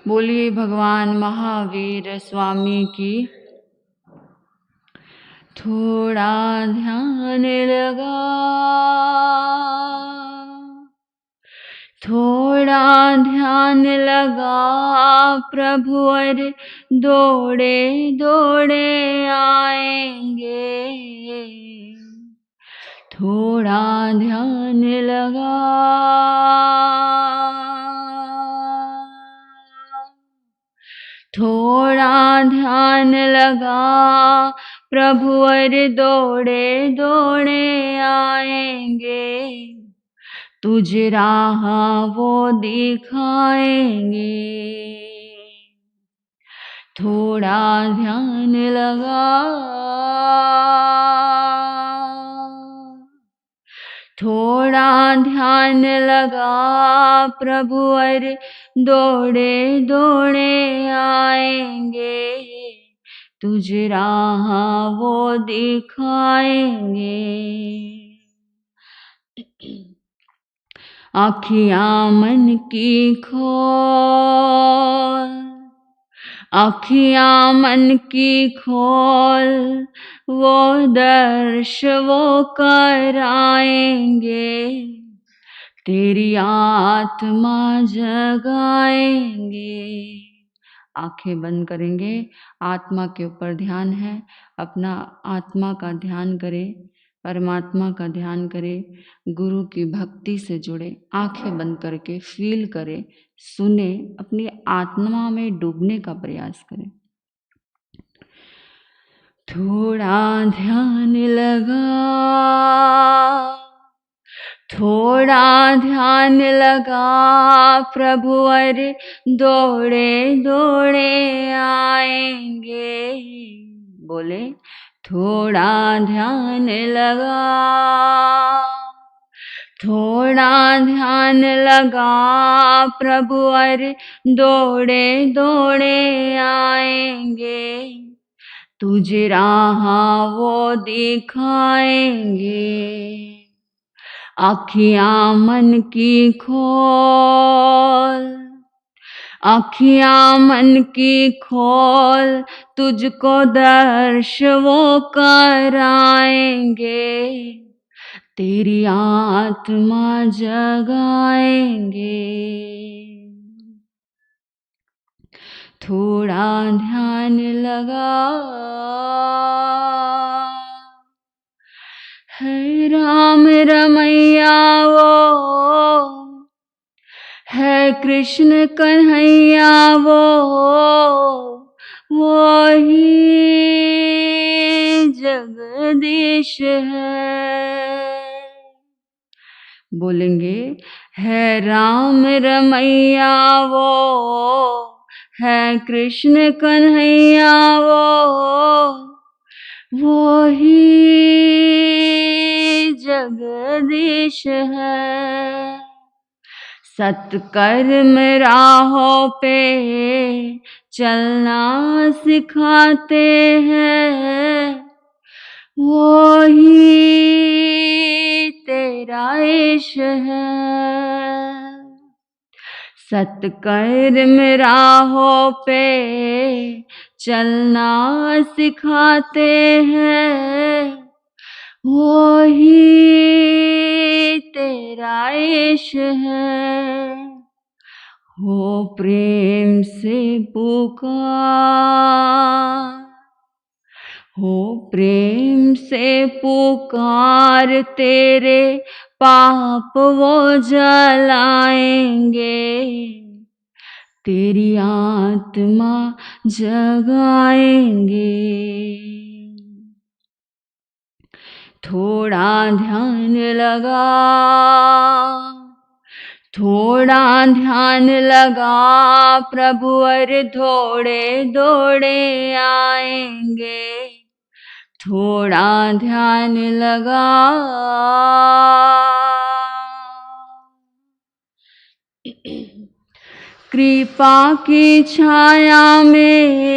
बोलिए भगवान महावीर स्वामी की। थोड़ा ध्यान लगा, थोड़ा ध्यान लगा, प्रभु और दौड़े दौड़े आएंगे। थोड़ा ध्यान लगा, थोड़ा ध्यान लगा, प्रभु और दौड़े दौड़े आएंगे। तुझ राह वो दिखाएंगे। थोड़ा ध्यान लगा, थोड़ा ध्यान लगा, प्रभु और दौड़े दौड़े आएंगे। तुझ राह वो दिखाएंगे। आँखियाँ मन की खोल, आँखियाँ मन की खोल, वो दर्श वो कराएंगे। तेरी आत्मा जगाएंगे। आंखें बंद करेंगे, आत्मा के ऊपर ध्यान है। अपना आत्मा का ध्यान करें, परमात्मा का ध्यान करें, गुरु की भक्ति से जुड़े। आंखें बंद करके फील करें, सुने, अपनी आत्मा में डूबने का प्रयास करें। थोड़ा ध्यान लगा, थोड़ा ध्यान लगा, प्रभु और दौड़े दौड़े आएंगे। बोले थोड़ा ध्यान लगा, थोड़ा ध्यान लगा, प्रभु और दौड़े दौड़े आएंगे। तुझे राह वो दिखाएंगे। आँखियाँ मन की खोल, आँखियाँ मन की खोल, तुझको दर्श वो कराएंगे। तेरी आत्मा जगाएंगे। थोड़ा ध्यान लगा, है राम रमैया वो, है कृष्ण कन्हैया वो ही जगदीश है। बोलेंगे है राम रमैया वो, है कृष्ण कन्हैया वो ही जगदीश है। सत्कर्म राहों पे चलना सिखाते हैं, वो ही तेरा ईश है। सत्कर्म राहों पे चलना सिखाते हैं, वो ही तेरा ईश है। हो प्रेम से पुकार, हो प्रेम से पुकार, तेरे पाप वो जलाएंगे। तेरी आत्मा जगाएंगे। थोड़ा ध्यान लगा, थोड़ा ध्यान लगा, प्रभु और दौड़े दौड़े आएंगे। थोड़ा ध्यान लगा, कृपा की छाया में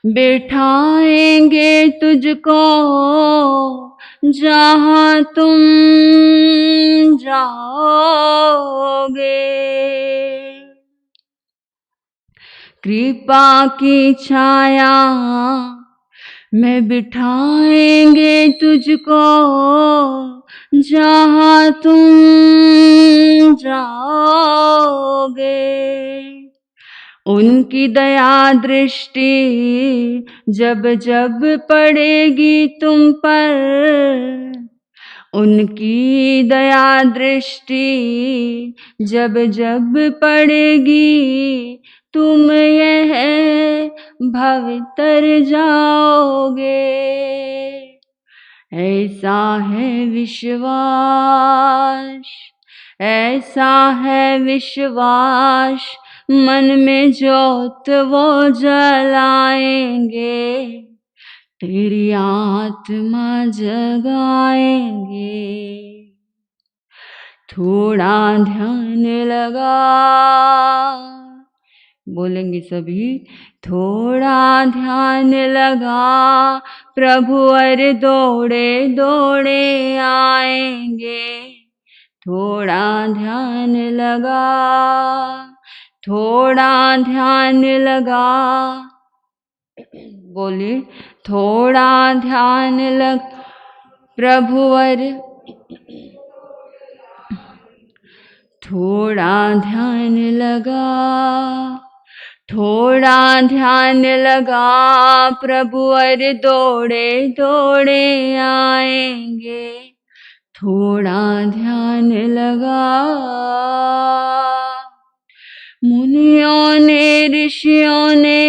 बैठाएंगे तुझको, जहाँ तुम जाओगे। कृपा की छाया में बिठाएंगे तुझको, जहाँ तुम जाओगे। उनकी दया दृष्टि जब जब पड़ेगी तुम पर, उनकी दया दृष्टि जब जब पड़ेगी, तुम यह भवतर जाओगे। ऐसा है विश्वास, ऐसा है विश्वास, मन में ज्योत वो जलाएंगे, तेरी आत्मा जगाएंगे। थोड़ा ध्यान लगा, बोलेंगे सभी। थोड़ा ध्यान लगा, प्रभु और दौड़े दौड़े आएंगे। थोड़ा ध्यान लगा, थोड़ा ध्यान लगा, बोलिए। थोड़ा ध्यान लग, प्रभु और थोड़ा ध्यान लगा, थोड़ा ध्यान लगा, प्रभु और दौड़े दौड़े आएंगे। थोड़ा ध्यान लगा। मुनियों ने, ऋषियों ने,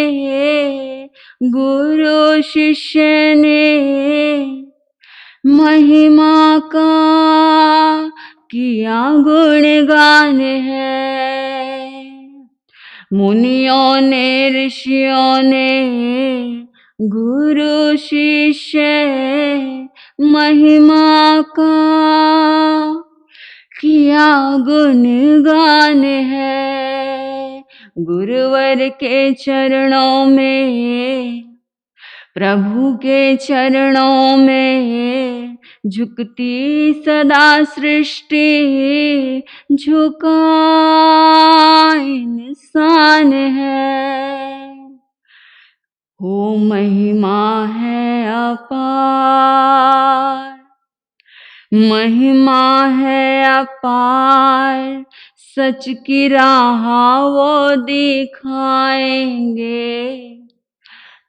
गुरु शिष्य ने महिमा का किया गुणगान है। मुनियों ने, ऋषियों ने, गुरु शिष्य महिमा का किया गुणगान है। गुरुवर के चरणों में, प्रभु के चरणों में झुकती सदा सृष्टि, झुका इंसान है। हो महिमा है अपार, महिमा है अपार, सच की राह वो दिखाएंगे।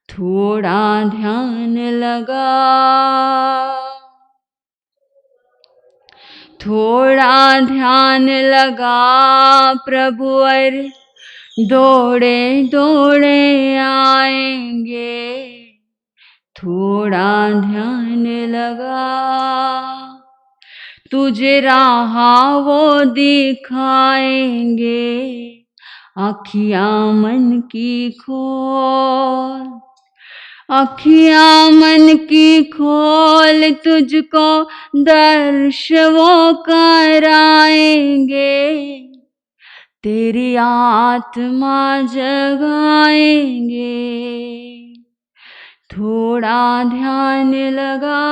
थोड़ा ध्यान लगा, थोड़ा ध्यान लगा, प्रभु और दौड़े दौड़े आएंगे। थोड़ा ध्यान लगा, तुझे राह वो दिखाएंगे। आँखियाँ मन की खोल, आँखियाँ मन की खोल, तुझको दर्श वो कराएंगे। तेरी आत्मा जगाएंगे। थोड़ा ध्यान लगा,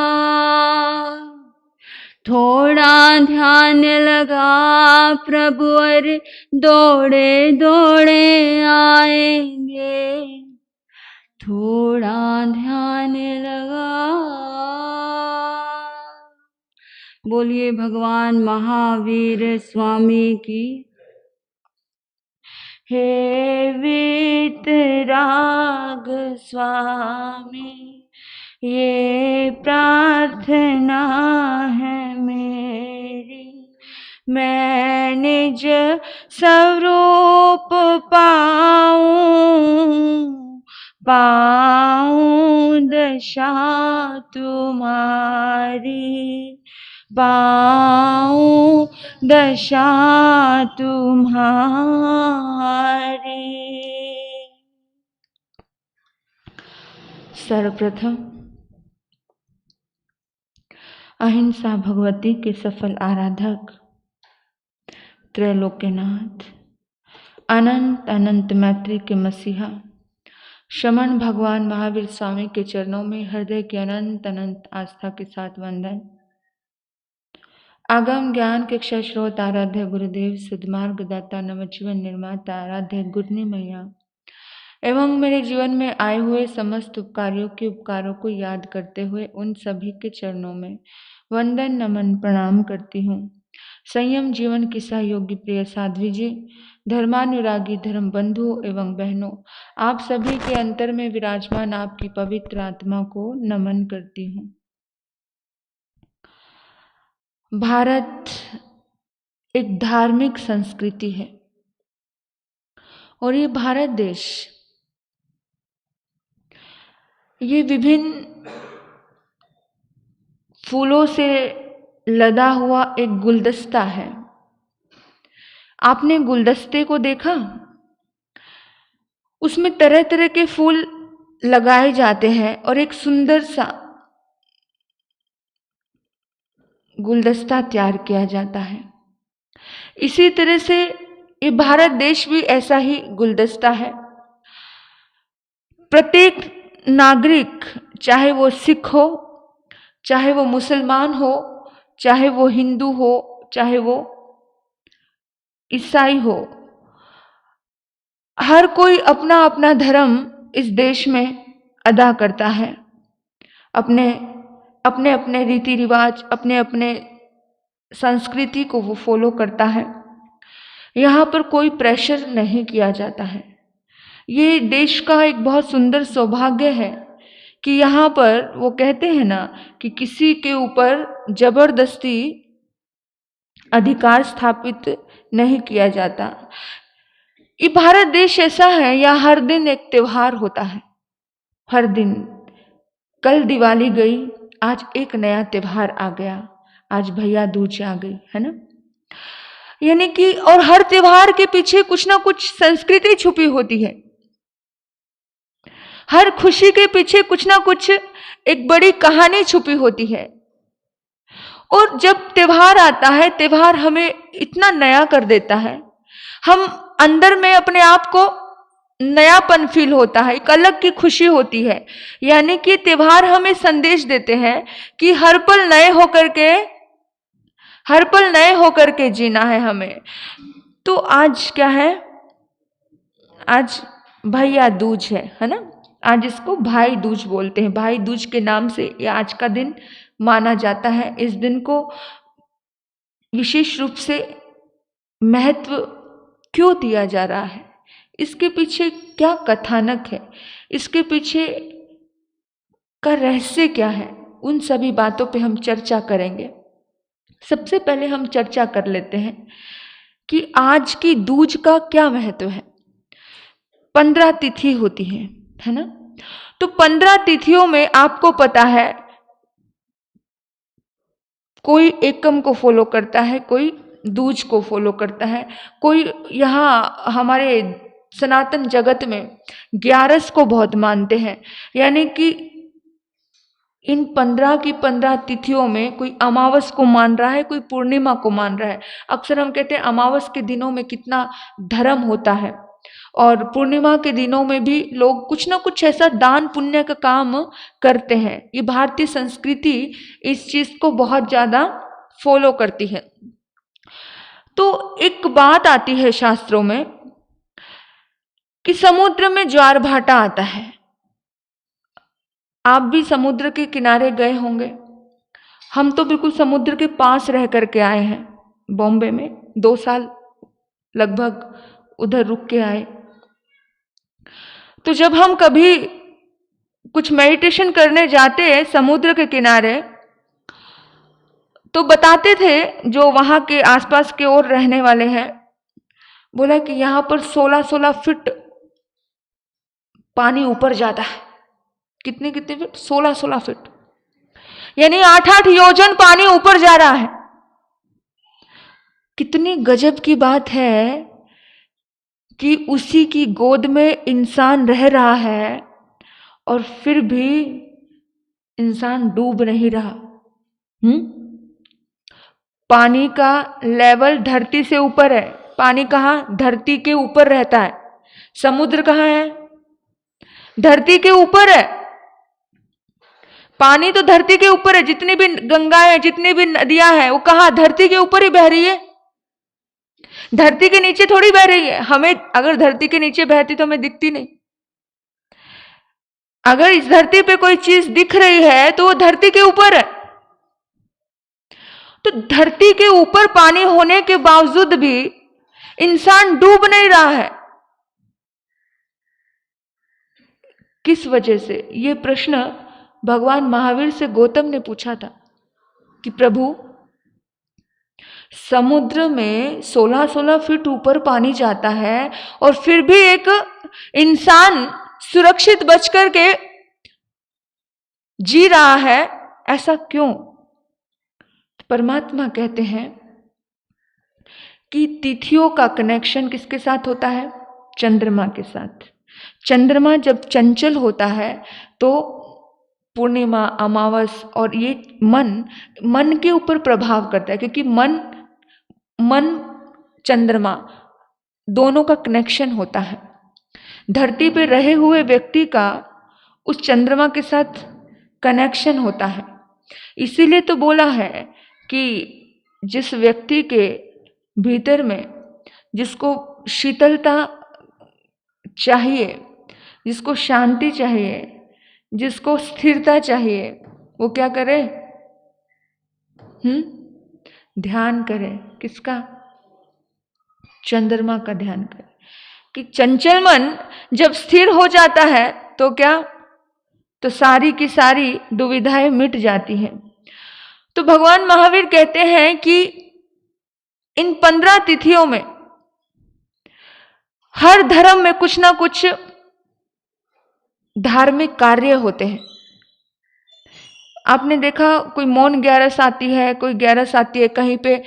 थोड़ा ध्यान लगा, प्रभु और दौड़े दौड़े आएंगे। थोड़ा ध्यान लगा। बोलिए भगवान महावीर स्वामी की। हे वीतराग स्वामी, ये प्रार्थना है मेरी, मैं निज स्वरूप पाऊं दशा तुम्हारी, पाऊं दशा तुम्हारी। सर्वप्रथम अहिंसा भगवती के सफल आराधक, त्रैलोक्यनाथ, अनंत अनंत मैत्री के मसीहा, श्रमण भगवान महावीर स्वामी के चरणों में हृदय के अनंत अनंत आस्था के साथ वंदन। आगम ज्ञान के क्षय स्रोत आराध्य गुरुदेव, सिद्धमार्ग दाता, नवजीवन निर्माता, आराध्य गुरनी मैया, एवं मेरे जीवन में आए हुए समस्त उपकारियों के उपकारों को याद करते हुए उन सभी के चरणों में वंदन नमन प्रणाम करती हूँ। संयम जीवन की सहयोगी प्रिय साध्वी जी, धर्मानुरागी धर्म बंधुओं एवं बहनों, आप सभी के अंतर में विराजमान आपकी पवित्र आत्मा को नमन करती हूँ। भारत एक धार्मिक संस्कृति है और ये भारत देश ये विभिन्न फूलों से लदा हुआ एक गुलदस्ता है। आपने गुलदस्ते को देखा? उसमें तरह तरह के फूल लगाए जाते हैं और एक सुंदर सा गुलदस्ता तैयार किया जाता है। इसी तरह से ये भारत देश भी ऐसा ही गुलदस्ता है। प्रत्येक नागरिक, चाहे वो सिख हो, चाहे वो मुसलमान हो, चाहे वो हिंदू हो, चाहे वो ईसाई हो, हर कोई अपना अपना धर्म इस देश में अदा करता है। अपने अपने अपने रीति रिवाज, अपने अपने संस्कृति को वो फॉलो करता है। यहाँ पर कोई प्रेशर नहीं किया जाता है। ये देश का एक बहुत सुंदर सौभाग्य है कि यहाँ पर वो कहते हैं ना कि किसी के ऊपर जबरदस्ती अधिकार स्थापित नहीं किया जाता। ये भारत देश ऐसा है, यहाँ हर दिन एक त्योहार होता है। हर दिन, कल दिवाली गई, आज एक नया त्योहार आ गया, आज भैया दूज आ गई, है ना। यानी कि और हर त्योहार के पीछे कुछ ना कुछ संस्कृति छुपी होती है। हर खुशी के पीछे कुछ ना कुछ एक बड़ी कहानी छुपी होती है। और जब त्योहार आता है, त्योहार हमें इतना नया कर देता है, हम अंदर में अपने आप को नयापन फील होता है, एक अलग की खुशी होती है। यानी कि त्योहार हमें संदेश देते हैं कि हर पल नए होकर के जीना है हमें। तो आज क्या है? आज भैया दूज है ना। आज इसको भाई दूज बोलते हैं। भाई दूज के नाम से ये आज का दिन माना जाता है। इस दिन को विशेष रूप से महत्व क्यों दिया जा रहा है, इसके पीछे क्या कथानक है, इसके पीछे का रहस्य क्या है, उन सभी बातों पे हम चर्चा करेंगे। सबसे पहले हम चर्चा कर लेते हैं कि आज की दूज का क्या महत्व है। 15 तिथि होती है ना। तो 15 तिथियों में आपको पता है कोई एकम को फॉलो करता है, कोई दूज को फॉलो करता है, कोई यहाँ हमारे सनातन जगत में 11 को बहुत मानते हैं। यानी कि इन 15 की 15 तिथियों में कोई अमावस को मान रहा है, कोई पूर्णिमा को मान रहा है। अक्सर हम कहते हैं अमावस के दिनों में कितना धर्म होता है और पूर्णिमा के दिनों में भी लोग कुछ ना कुछ ऐसा दान पुण्य का काम करते हैं। ये भारतीय संस्कृति इस चीज को बहुत ज्यादा फॉलो करती है। तो एक बात आती है शास्त्रों में कि समुद्र में ज्वार भाटा आता है। आप भी समुद्र के किनारे गए होंगे। हम तो बिल्कुल समुद्र के पास रह करके आए हैं। बॉम्बे में 2 साल लगभग उधर रुक के आए। तो जब हम कभी कुछ मेडिटेशन करने जाते हैं समुद्र के किनारे, तो बताते थे जो वहां के आसपास के और रहने वाले हैं, बोला कि यहाँ पर 16-16 फीट पानी ऊपर जाता है। कितने फीट? 16-16 फीट, यानी 8-8 योजन पानी ऊपर जा रहा है। कितनी गजब की बात है कि उसी की गोद में इंसान रह रहा है और फिर भी इंसान डूब नहीं रहा। पानी का लेवल धरती से ऊपर है। पानी कहाँ? धरती के ऊपर रहता है। समुद्र कहाँ है? धरती के ऊपर है। पानी तो धरती के ऊपर है। जितनी भी गंगाएं, जितनी भी नदियां हैं, वो कहाँ? धरती के ऊपर ही बह रही है। धरती के नीचे थोड़ी बह रही है। हमें अगर धरती के नीचे बहती तो हमें दिखती नहीं। अगर इस धरती पे कोई चीज दिख रही है तो वो धरती के ऊपर है। तो धरती के ऊपर पानी होने के बावजूद भी इंसान डूब नहीं रहा है। किस वजह से? ये प्रश्न भगवान महावीर से गौतम ने पूछा था कि प्रभु, समुद्र में 16-16 फीट ऊपर पानी जाता है और फिर भी एक इंसान सुरक्षित बचकर के जी रहा है, ऐसा क्यों? परमात्मा कहते हैं कि तिथियों का कनेक्शन किसके साथ होता है? चंद्रमा के साथ। चंद्रमा जब चंचल होता है तो पूर्णिमा, अमावस और ये मन के ऊपर प्रभाव करता है, क्योंकि मन चंद्रमा दोनों का कनेक्शन होता है। धरती पे रहे हुए व्यक्ति का उस चंद्रमा के साथ कनेक्शन होता है। इसीलिए तो बोला है कि जिस व्यक्ति के भीतर में जिसको शीतलता चाहिए, जिसको शांति चाहिए, जिसको स्थिरता चाहिए, वो क्या करे? ध्यान करे। किसका? चंद्रमा का ध्यान करे। कि चंचल मन जब स्थिर हो जाता है तो क्या? तो सारी की सारी दुविधाएं मिट जाती हैं। तो भगवान महावीर कहते हैं कि इन 15 तिथियों में हर धर्म में कुछ ना कुछ धार्मिक कार्य होते हैं। आपने देखा कोई मौन 11 आती है, कोई 11 आती है, कहीं पे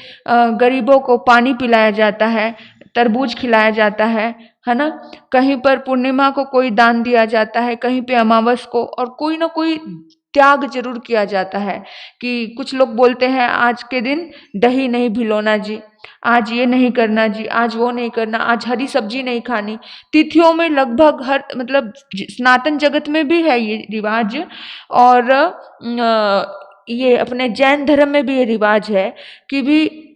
गरीबों को पानी पिलाया जाता है, तरबूज खिलाया जाता है ना? कहीं पर पूर्णिमा को कोई दान दिया जाता है, कहीं पे अमावस को, और कोई ना कोई त्याग जरूर किया जाता है। कि कुछ लोग बोलते हैं आज के दिन दही नहीं भिगोना जी, आज ये नहीं करना जी, आज वो नहीं करना, आज हरी सब्जी नहीं खानी। तिथियों में लगभग हर, मतलब सनातन जगत में भी है ये रिवाज, और ये अपने जैन धर्म में भी ये रिवाज है कि भी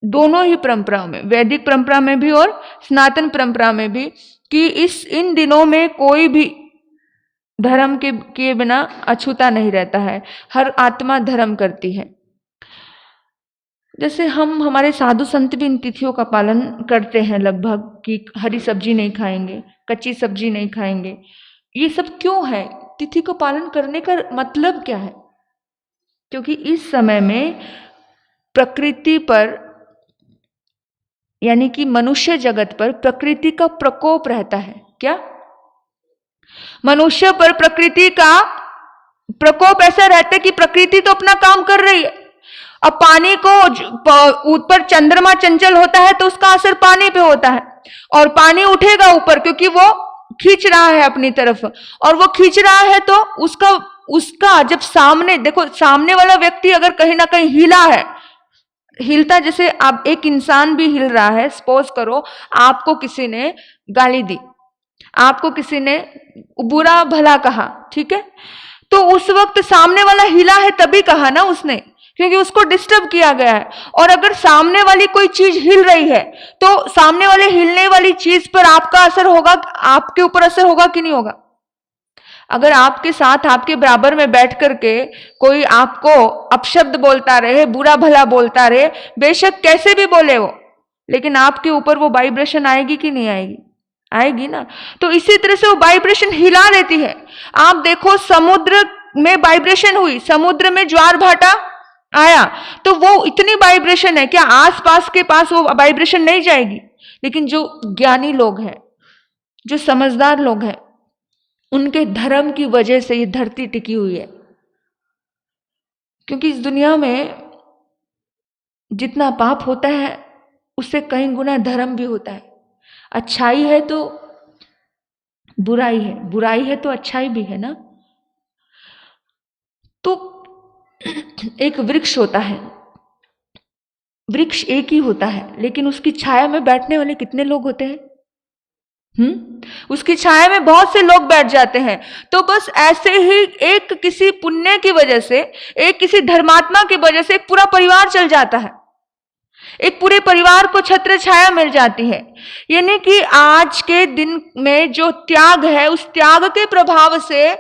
दोनों ही परंपराओं में, वैदिक परंपरा में भी और सनातन परंपरा में भी, कि इन दिनों में कोई भी धर्म के बिना अछूता नहीं रहता है। हर आत्मा धर्म करती है। जैसे हमारे साधु संत भी इन तिथियों का पालन करते हैं लगभग, कि हरी सब्जी नहीं खाएंगे, कच्ची सब्जी नहीं खाएंगे। ये सब क्यों है? तिथि को पालन करने का मतलब क्या है? क्योंकि इस समय में प्रकृति पर, यानी कि मनुष्य जगत पर प्रकृति का प्रकोप रहता है। क्या? मनुष्य पर प्रकृति का प्रकोप ऐसा रहता है कि प्रकृति तो अपना काम कर रही है। अब पानी को ऊपर चंद्रमा चंचल होता है तो उसका असर पानी पे होता है, और पानी उठेगा ऊपर क्योंकि वो खींच रहा है अपनी तरफ, और वो खींच रहा है तो उसका जब सामने देखो, सामने वाला व्यक्ति अगर कहीं ना कहीं हिला है, हिलता, जैसे आप एक इंसान भी हिल रहा है, सपोज करो आपको किसी ने गाली दी, आपको किसी ने बुरा भला कहा, ठीक है, तो उस वक्त सामने वाला हिला है तभी कहा ना उसने, क्योंकि उसको डिस्टर्ब किया गया है। और अगर सामने वाली कोई चीज हिल रही है तो सामने वाले हिलने वाली चीज पर आपका असर होगा, आपके ऊपर असर होगा कि नहीं होगा? अगर आपके साथ आपके बराबर में बैठ करके कोई आपको अपशब्द बोलता रहे, बुरा भला बोलता रहे, बेशक कैसे भी बोले वो, लेकिन आपके ऊपर वो वाइब्रेशन आएगी कि नहीं आएगी? आएगी ना। तो इसी तरह से वो वाइब्रेशन हिला देती है। आप देखो समुद्र में वाइब्रेशन हुई, समुद्र में ज्वार भाटा आया, तो वो इतनी वाइब्रेशन है, क्या आसपास के पास वो वाइब्रेशन नहीं जाएगी? लेकिन जो ज्ञानी लोग हैं, जो समझदार लोग हैं, उनके धर्म की वजह से ये धरती टिकी हुई है। क्योंकि इस दुनिया में जितना पाप होता है उससे कई गुना धर्म भी होता है। अच्छाई है तो बुराई है, बुराई है तो अच्छाई भी है ना। तो एक वृक्ष होता है, वृक्ष एक ही होता है, लेकिन उसकी छाया में बैठने वाले कितने लोग होते हैं? उसकी छाया में बहुत से लोग बैठ जाते हैं। तो बस ऐसे ही एक किसी पुण्य की वजह से, एक किसी धर्मात्मा की वजह से एक पूरा परिवार चल जाता है। एक पूरे परिवार को छत्र छाया मिल जाती है। यानी कि आज के दिन में जो त्याग है, उस त्याग के प्रभाव से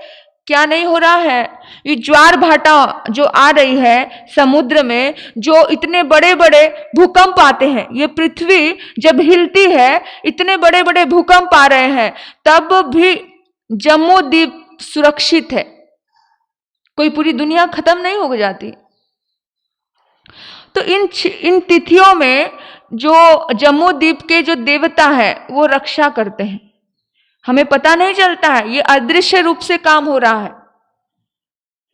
क्या नहीं हो रहा है, ये ज्वार भाटा जो आ रही है समुद्र में, जो इतने बड़े बड़े भूकंप आते हैं, ये पृथ्वी जब हिलती है, इतने बड़े बड़े भूकंप आ रहे हैं, तब भी जम्मू द्वीप सुरक्षित है, कोई पूरी दुनिया खत्म नहीं हो जाती। तो इन तिथियों में जो जम्मू द्वीप के जो देवता है वो रक्षा करते हैं, हमें पता नहीं चलता है, ये अदृश्य रूप से काम हो रहा है।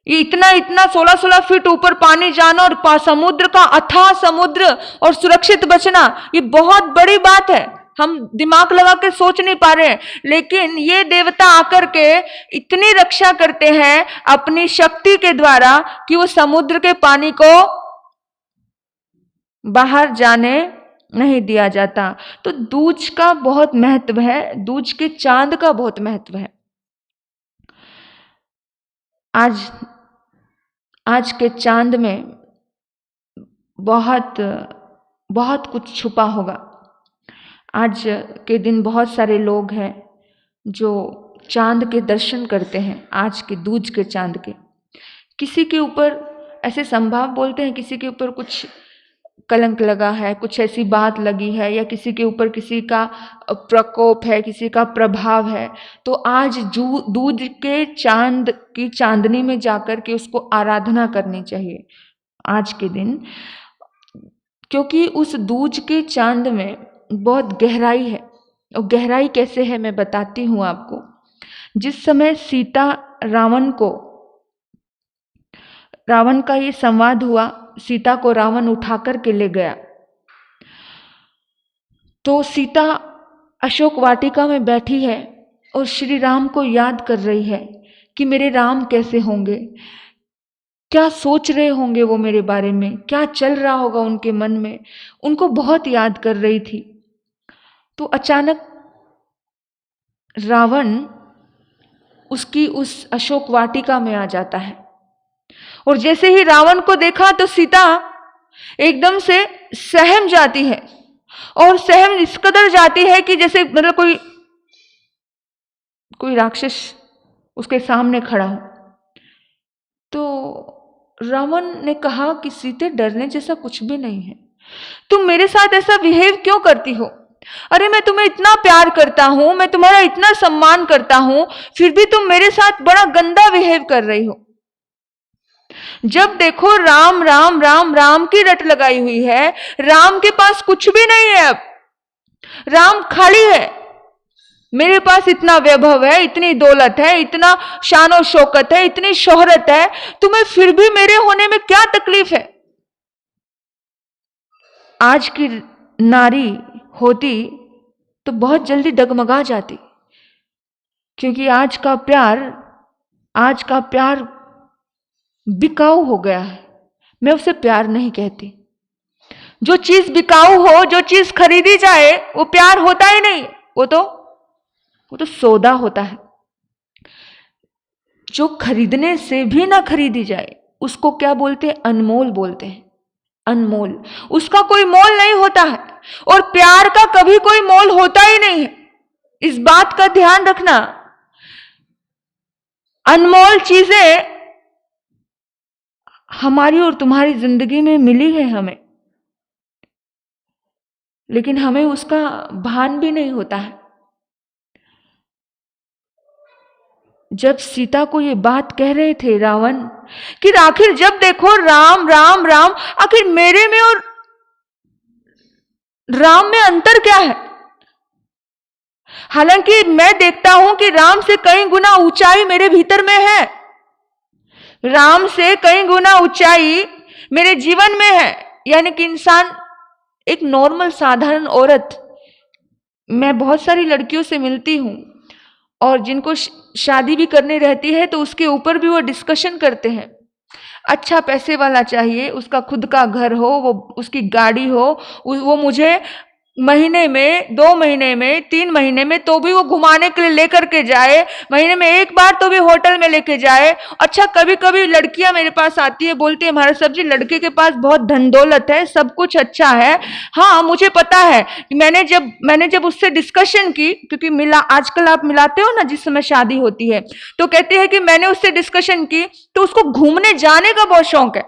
ये इतना 16-16 फीट ऊपर पानी जाना और समुद्र का अथाह समुद्र और सुरक्षित बचना, ये बहुत बड़ी बात है, हम दिमाग लगा के सोच नहीं पा रहे हैं। लेकिन ये देवता आकर के इतनी रक्षा करते हैं अपनी शक्ति के द्वारा कि वो समुद्र के पानी को बाहर जाने नहीं दिया जाता। तो दूज का बहुत महत्व है, दूज के चांद का बहुत महत्व है। आज के चांद में बहुत बहुत कुछ छुपा होगा। आज के दिन बहुत सारे लोग हैं जो चांद के दर्शन करते हैं, आज के दूज के चांद के। किसी के ऊपर ऐसे संभाव बोलते हैं, किसी के ऊपर कुछ कलंक लगा है, कुछ ऐसी बात लगी है, या किसी के ऊपर किसी का प्रकोप है, किसी का प्रभाव है, तो आज दूज के चांद की चांदनी में जाकर के उसको आराधना करनी चाहिए आज के दिन, क्योंकि उस दूज के चांद में बहुत गहराई है। और गहराई कैसे है मैं बताती हूँ आपको। जिस समय सीता रावण का ये संवाद हुआ, सीता को रावण उठा कर के ले गया, तो सीता अशोक वाटिका में बैठी है और श्री राम को याद कर रही है कि मेरे राम कैसे होंगे, क्या सोच रहे होंगे वो मेरे बारे में, क्या चल रहा होगा उनके मन में, उनको बहुत याद कर रही थी। तो अचानक रावण उसकी उस अशोक वाटिका में आ जाता है, और जैसे ही रावण को देखा तो सीता एकदम से सहम जाती है, और सहम इस कदर जाती है कि जैसे मतलब कोई राक्षस उसके सामने खड़ा हो। तो रावण ने कहा कि सीते, डरने जैसा कुछ भी नहीं है, तुम मेरे साथ ऐसा बिहेव क्यों करती हो? अरे मैं तुम्हें इतना प्यार करता हूं, मैं तुम्हारा इतना सम्मान करता हूं, फिर भी तुम मेरे साथ बड़ा गंदा बिहेव कर रही हो। जब देखो राम राम राम राम की रट लगाई हुई है, राम के पास कुछ भी नहीं है, अब राम खाली है। मेरे पास इतना वैभव है, इतनी दौलत है, इतना शान शौकत है, इतनी शोहरत है, तुम्हें फिर भी मेरे होने में क्या तकलीफ है? आज की नारी होती तो बहुत जल्दी डगमगा जाती, क्योंकि आज का प्यार बिकाऊ हो गया है। मैं उसे प्यार नहीं कहती। जो चीज बिकाऊ हो, जो चीज खरीदी जाए, वो प्यार होता ही नहीं, वो तो सौदा होता है। जो खरीदने से भी ना खरीदी जाए उसको क्या बोलते हैं? अनमोल बोलते हैं। अनमोल, उसका कोई मोल नहीं होता है, और प्यार का कभी कोई मोल होता ही नहीं है। इस बात का ध्यान रखना। अनमोल चीजें हमारी और तुम्हारी जिंदगी में मिली है हमें, लेकिन हमें उसका भान भी नहीं होता है। जब सीता को ये बात कह रहे थे रावण कि आखिर जब देखो राम राम राम, आखिर मेरे में और राम में अंतर क्या है? हालांकि मैं देखता हूं कि राम से कई गुना ऊंचाई मेरे भीतर में है, राम से कई गुना ऊंचाई मेरे जीवन में है। यानी कि इंसान, एक नॉर्मल साधारण औरत, मैं बहुत सारी लड़कियों से मिलती हूं और जिनको शादी भी करनी रहती है तो उसके ऊपर भी वो डिस्कशन करते हैं। अच्छा पैसे वाला चाहिए, उसका खुद का घर हो, वो उसकी गाड़ी हो, वो मुझे महीने में, 2 महीने में, 3 महीने में, तो भी वो घुमाने के लिए लेकर के जाए, महीने में एक बार तो भी होटल में लेके जाए। अच्छा, कभी कभी लड़कियां मेरे पास आती है, बोलती है महाराज साहब जी लड़के के पास बहुत धन दौलत है, सब कुछ अच्छा है। हाँ मुझे पता है, मैंने जब उससे डिस्कशन की, क्योंकि आजकल आप मिलाते हो ना जिस समय शादी होती है, तो कहती है कि मैंने उससे डिस्कशन की तो उसको घूमने जाने का बहुत शौक है।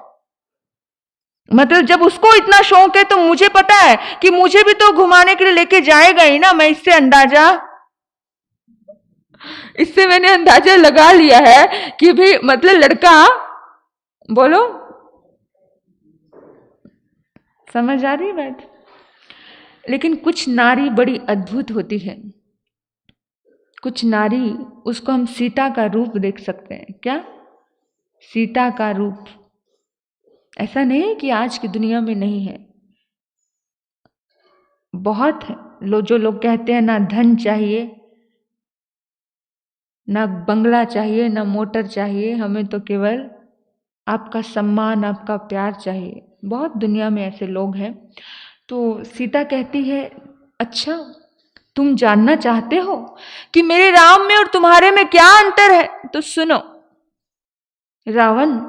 मतलब जब उसको इतना शौक है तो मुझे पता है कि मुझे भी तो घुमाने के लिए लेके जाएगा ही ना। मैं इससे मैंने अंदाजा लगा लिया है कि भी मतलब लड़का, बोलो समझ आ रही बात। लेकिन कुछ नारी बड़ी अद्भुत होती है, कुछ नारी, उसको हम सीता का रूप देख सकते हैं। क्या? सीता का रूप। ऐसा नहीं है कि आज की दुनिया में नहीं है, बहुत है। जो लोग कहते हैं ना धन चाहिए, ना बंगला चाहिए, ना मोटर चाहिए, हमें तो केवल आपका सम्मान, आपका प्यार चाहिए। बहुत दुनिया में ऐसे लोग हैं। तो सीता कहती है, अच्छा तुम जानना चाहते हो कि मेरे राम में और तुम्हारे में क्या अंतर है? तो सुनो, रावण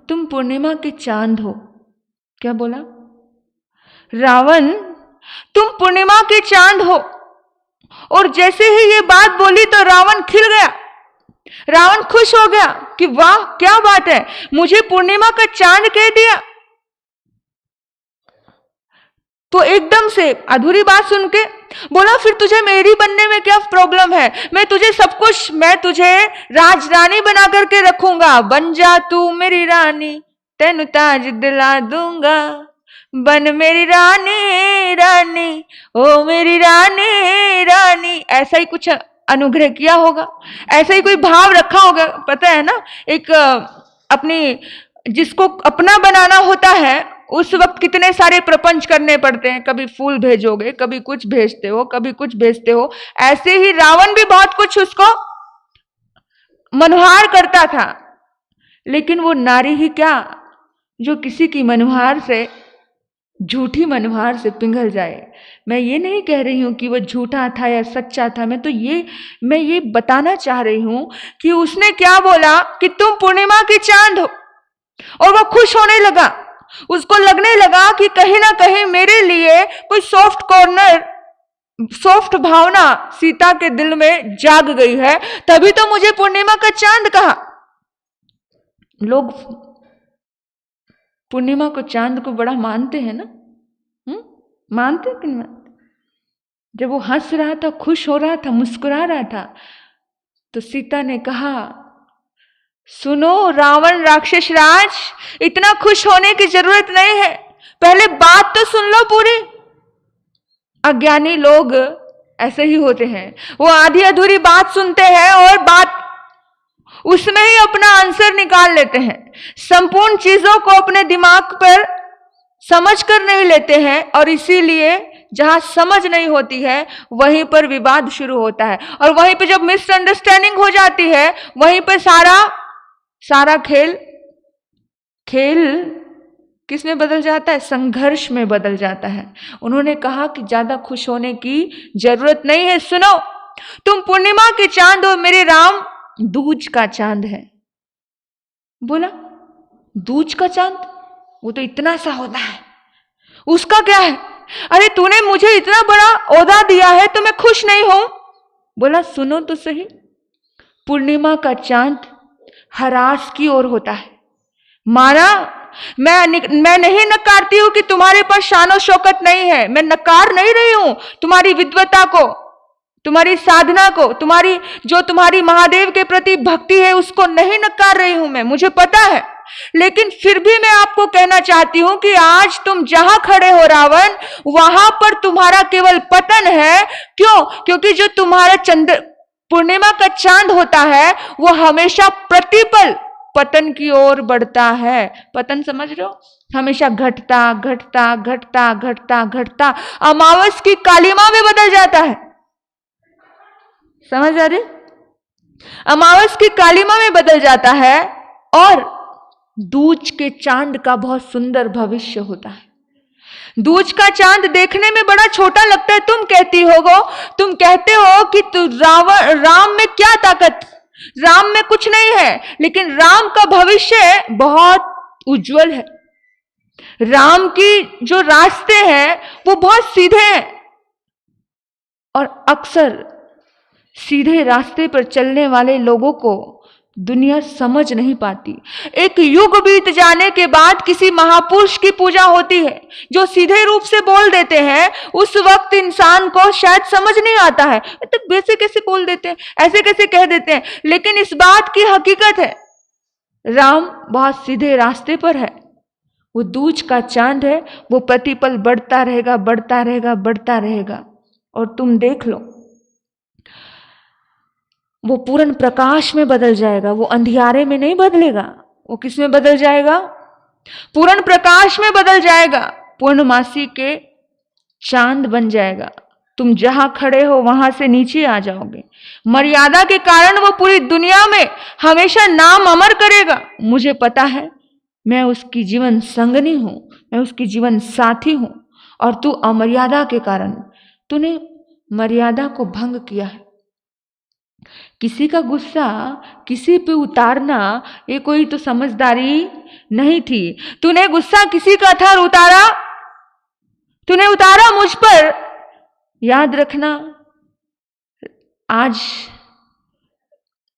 तुम पूर्णिमा के चांद हो। क्या बोला? रावण तुम पूर्णिमा के चांद हो। और जैसे ही ये बात बोली तो रावण खिल गया, रावण खुश हो गया कि वाह क्या बात है, मुझे पूर्णिमा का चांद कह दिया। तो एकदम से अधूरी बात सुन के बोला, फिर तुझे मेरी बनने में क्या प्रॉब्लम है? मैं तुझे सब कुछ, मैं तुझे राजरानी बना करके रखूंगा। बन जा तू मेरी रानी, तेनु ताज दिला दूंगा। बन मेरी रानी रानी, ओ मेरी रानी रानी। ऐसा ही कुछ अनुग्रह किया होगा, ऐसा ही कोई भाव रखा होगा। पता है ना, एक अपनी जिसको अपना बनाना होता है उस वक्त कितने सारे प्रपंच करने पड़ते हैं। कभी फूल भेजोगे, कभी कुछ भेजते हो, कभी कुछ भेजते हो। ऐसे ही रावण भी बहुत कुछ उसको मनुहार करता था। लेकिन वो नारी ही क्या जो किसी की मनुहार से, झूठी मनुहार से पिघल जाए। मैं ये नहीं कह रही हूं कि वो झूठा था या सच्चा था, मैं ये बताना चाह रही हूं कि उसने क्या बोला कि तुम पूर्णिमा की चांद हो। और वो खुश होने लगा, उसको लगने लगा कि कहीं ना कहीं मेरे लिए कोई सॉफ्ट कॉर्नर, सॉफ्ट भावना सीता के दिल में जाग गई है, तभी तो मुझे पूर्णिमा का चांद कहा। लोग पूर्णिमा को, चांद को बड़ा मानते हैं ना, मानते कि नहीं मानते? जब वो हंस रहा था, खुश हो रहा था, मुस्कुरा रहा था, तो सीता ने कहा, सुनो रावण राक्षस राज, इतना खुश होने की जरूरत नहीं है, पहले बात तो सुन लो पूरी। अज्ञानी लोग ऐसे ही होते हैं, वो आधी अधूरी बात सुनते हैं और बात उसमें ही अपना आंसर निकाल लेते हैं। संपूर्ण चीजों को अपने दिमाग पर समझ कर नहीं लेते हैं, और इसीलिए जहां समझ नहीं होती है वहीं पर विवाद शुरू होता है, और वहीं पे जब मिसअंडरस्टैंडिंग हो जाती है वहीं पर सारा खेल किस में बदल जाता है? संघर्ष में बदल जाता है। उन्होंने कहा कि ज्यादा खुश होने की जरूरत नहीं है। सुनो, तुम पूर्णिमा के चांद हो, मेरे राम दूज का चांद है। बोला दूज का चांद? वो तो इतना सा होता है, उसका क्या है? अरे तूने मुझे इतना बड़ा ओहदा दिया है तो मैं खुश नहीं हूं। बोला सुनो तो सही, पूर्णिमा का चांद हरास की ओर होता है। माना मैं नहीं नकारती हूं कि तुम्हारे पास शानो शौकत नहीं है, मैं नकार नहीं रही हूं तुम्हारी विद्वता को, तुम्हारी साधना को, तुम्हारी महादेव के प्रति भक्ति है उसको नहीं नकार रही हूं मैं, मुझे पता है। लेकिन फिर भी मैं आपको कहना चाहती हूं कि आज तुम जहां खड़े हो रावण, वहां पर तुम्हारा केवल पतन है। क्यों? क्योंकि जो तुम्हारा पूर्णिमा का चांद होता है वो हमेशा प्रतिपल पतन की ओर बढ़ता है। पतन समझ रहे हो? हमेशा घटता घटता घटता घटता घटता अमावस की कालिमा में बदल जाता है। समझ आ रही? अमावस की कालिमा में बदल जाता है और दूज के चांद का बहुत सुंदर भविष्य होता है। दूज का चांद देखने में बड़ा छोटा लगता है। तुम कहते हो कि राम में क्या ताकत, राम में कुछ नहीं है, लेकिन राम का भविष्य बहुत उज्जवल है। राम की जो रास्ते हैं वो बहुत सीधे हैं, और अक्सर सीधे रास्ते पर चलने वाले लोगों को दुनिया समझ नहीं पाती। एक युग बीत जाने के बाद किसी महापुरुष की पूजा होती है जो सीधे रूप से बोल देते हैं, उस वक्त इंसान को शायद समझ नहीं आता है, तो वैसे कैसे बोल देते हैं, ऐसे कैसे कह देते हैं। लेकिन इस बात की हकीकत है, राम बहुत सीधे रास्ते पर है। वो दूज का चांद है, वो प्रतिपल बढ़ता रहेगा, बढ़ता रहेगा, बढ़ता रहेगा। और तुम देख लो, वो पूर्ण प्रकाश में बदल जाएगा, वो अंधियारे में नहीं बदलेगा। वो किस में बदल जाएगा? पूर्ण प्रकाश में बदल जाएगा, पूर्णमासी के चांद बन जाएगा। तुम जहां खड़े हो वहां से नीचे आ जाओगे। मर्यादा के कारण वो पूरी दुनिया में हमेशा नाम अमर करेगा। मुझे पता है, मैं उसकी जीवन संगनी हूं, मैं उसकी जीवन साथी हूं, और तू अमर्यादा के कारण तूने मर्यादा को भंग किया है। किसी का गुस्सा किसी पे उतारना ये कोई तो समझदारी नहीं थी। तूने गुस्सा किसी का था और तूने उतारा मुझ पर। याद रखना, आज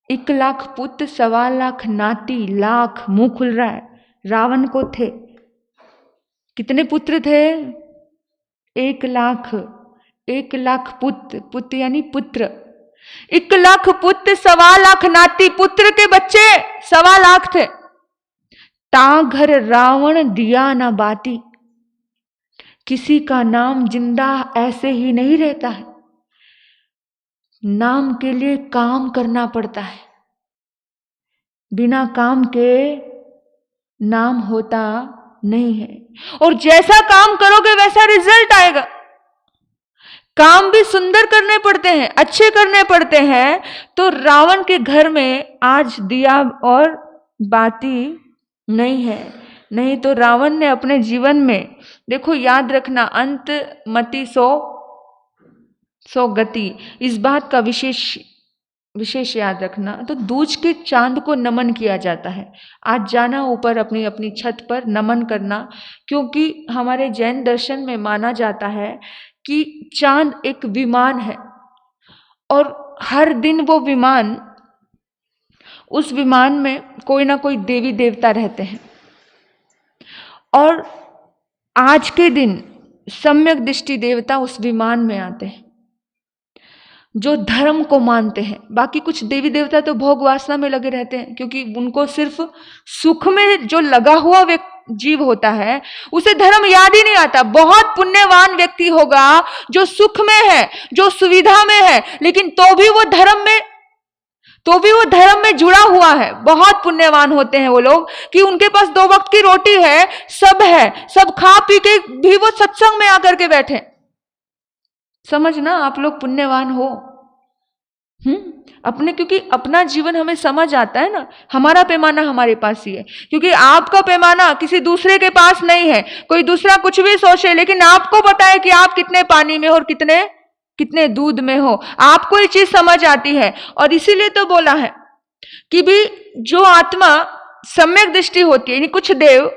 1 लाख पुत्र, 1.25 लाख नाती, लाख मुंह खुल रहा है। रावण को थे कितने पुत्र थे? 1 लाख। 1 लाख पुत्र यानी पुत्र, 1 लाख पुत्र, 1.25 लाख नाती, पुत्र के बच्चे 1.25 लाख थे। ता घर रावण दिया ना बाती। किसी का नाम जिंदा ऐसे ही नहीं रहता है, नाम के लिए काम करना पड़ता है। बिना काम के नाम होता नहीं है, और जैसा काम करोगे वैसा रिजल्ट आएगा। काम भी सुंदर करने पड़ते हैं, अच्छे करने पड़ते हैं। तो रावण के घर में आज दिया और बाती नहीं है, नहीं तो रावण ने अपने जीवन में, देखो याद रखना, अंत मति सो गति, इस बात का विशेष याद रखना। तो दूज के चांद को नमन किया जाता है। आज जाना ऊपर अपनी अपनी छत पर नमन करना, क्योंकि हमारे जैन दर्शन में माना जाता है कि चांद एक विमान है, और हर दिन वो विमान, उस विमान में कोई ना कोई देवी देवता रहते हैं। और आज के दिन सम्यक दृष्टि देवता उस विमान में आते हैं जो धर्म को मानते हैं। बाकी कुछ देवी देवता तो भोग वासना में लगे रहते हैं, क्योंकि उनको सिर्फ सुख में जो लगा हुआ जीव होता है उसे धर्म याद ही नहीं आता। बहुत पुण्यवान व्यक्ति होगा जो सुख में है, जो सुविधा में है, लेकिन तो भी वो धर्म में जुड़ा हुआ है। बहुत पुण्यवान होते हैं वो लोग कि उनके पास 2 वक्त की रोटी है, सब खा पी के भी वो सत्संग में आकर के बैठे। समझना, आप लोग पुण्यवान हो। अपने, क्योंकि अपना जीवन हमें समझ आता है ना, हमारा पैमाना हमारे पास ही है, क्योंकि आपका पैमाना किसी दूसरे के पास नहीं है। कोई दूसरा कुछ भी सोचे, लेकिन आपको बताए कि आप कितने पानी में हो और कितने दूध में हो, आपको ये चीज समझ आती है। और इसीलिए तो बोला है कि भी जो आत्मा सम्यक दृष्टि होती है, यानी कुछ देव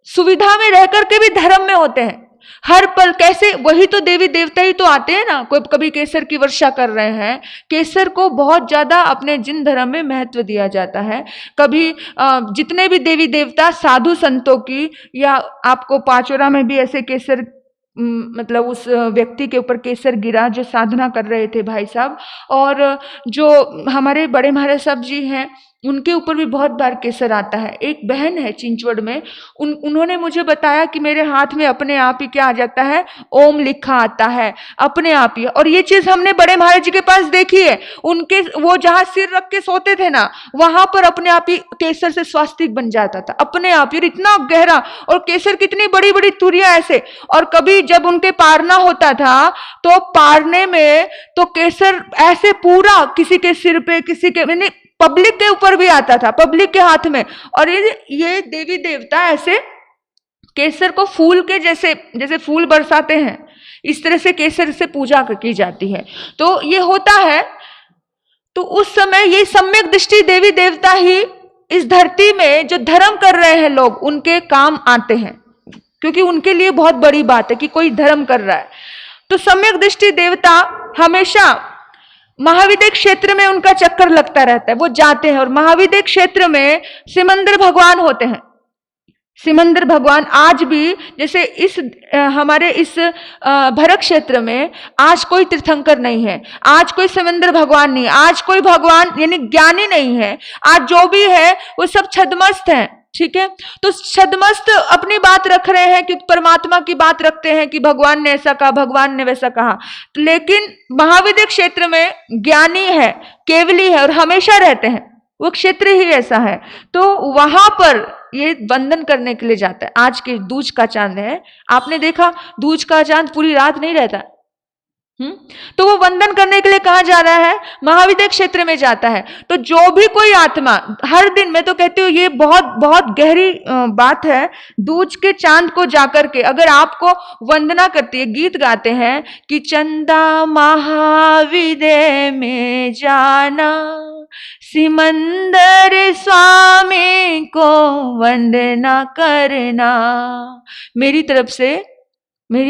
सुविधा में रह करके भी धर्म में होते हैं। हर पल कैसे, वही तो देवी देवता ही तो आते हैं ना। कोई कभी केसर की वर्षा कर रहे हैं, केसर को बहुत ज्यादा अपने जिन धर्म में महत्व दिया जाता है। कभी जितने भी देवी देवता साधु संतों की, या आपको पाचोरा में भी ऐसे केसर, मतलब उस व्यक्ति के ऊपर केसर गिरा जो साधना कर रहे थे भाई साहब, और जो हमारे बड़े महाराज साहब जी हैं उनके ऊपर भी बहुत बार केसर आता है। एक बहन है चिंचवड़ में, उन्होंने मुझे बताया कि मेरे हाथ में अपने आप ही क्या आ जाता है, ओम लिखा आता है अपने आप ही। और ये चीज हमने बड़े महाराज जी के पास देखी है। उनके वो जहां सिर रख के सोते थे ना, वहां पर अपने आप ही केसर से स्वास्तिक बन जाता था अपने आप ही, इतना गहरा। और केसर कितनी बड़ी बड़ी तुरिया ऐसे। और कभी जब उनके पारना होता था तो पारने में तो केसर ऐसे पूरा किसी के सिर पे, किसी के पब्लिक के ऊपर भी आता था, पब्लिक के हाथ में। और ये देवी देवता ऐसे केसर को फूल के जैसे, जैसे फूल बरसाते हैं, इस तरह से केसर से पूजा की जाती है। तो ये होता है। तो उस समय ये सम्यक दृष्टि देवी देवता ही इस धरती में जो धर्म कर रहे हैं लोग, उनके काम आते हैं, क्योंकि उनके लिए बहुत बड़ी बात है कि कोई धर्म कर रहा है। तो सम्यक दृष्टि देवता हमेशा महाविद्य क्षेत्र में उनका चक्कर लगता रहता है, वो जाते हैं। और महाविद्य क्षेत्र में सिमंदर भगवान होते हैं। सिमंदर भगवान आज भी, जैसे इस हमारे इस भरत क्षेत्र में आज कोई तीर्थंकर नहीं है, आज कोई सिमंदर भगवान नहीं, आज कोई भगवान यानी ज्ञानी नहीं है। आज जो भी है वो सब छद्मस्त हैं, ठीक है। तो छद्मस्त अपनी बात रख रहे हैं कि परमात्मा की बात रखते हैं कि भगवान ने ऐसा कहा, भगवान ने वैसा कहा। लेकिन महाविद्य क्षेत्र में ज्ञानी है, केवली है और हमेशा रहते हैं, वो क्षेत्र ही ऐसा है। तो वहां पर ये वंदन करने के लिए जाता है। आज के दूज का चांद है, आपने देखा दूज का चांद पूरी रात नहीं रहता, तो वो वंदन करने के लिए कहां जा रहा है? महाविद्य क्षेत्र में जाता है। तो जो भी कोई आत्मा हर दिन, मैं तो कहती हूँ ये बहुत बहुत गहरी बात है, दूज के चांद को जाकर के अगर आपको वंदना करती है, गीत गाते हैं कि चंदा महाविद्य में जाना, सिमंदर स्वामी को वंदना करना, मेरी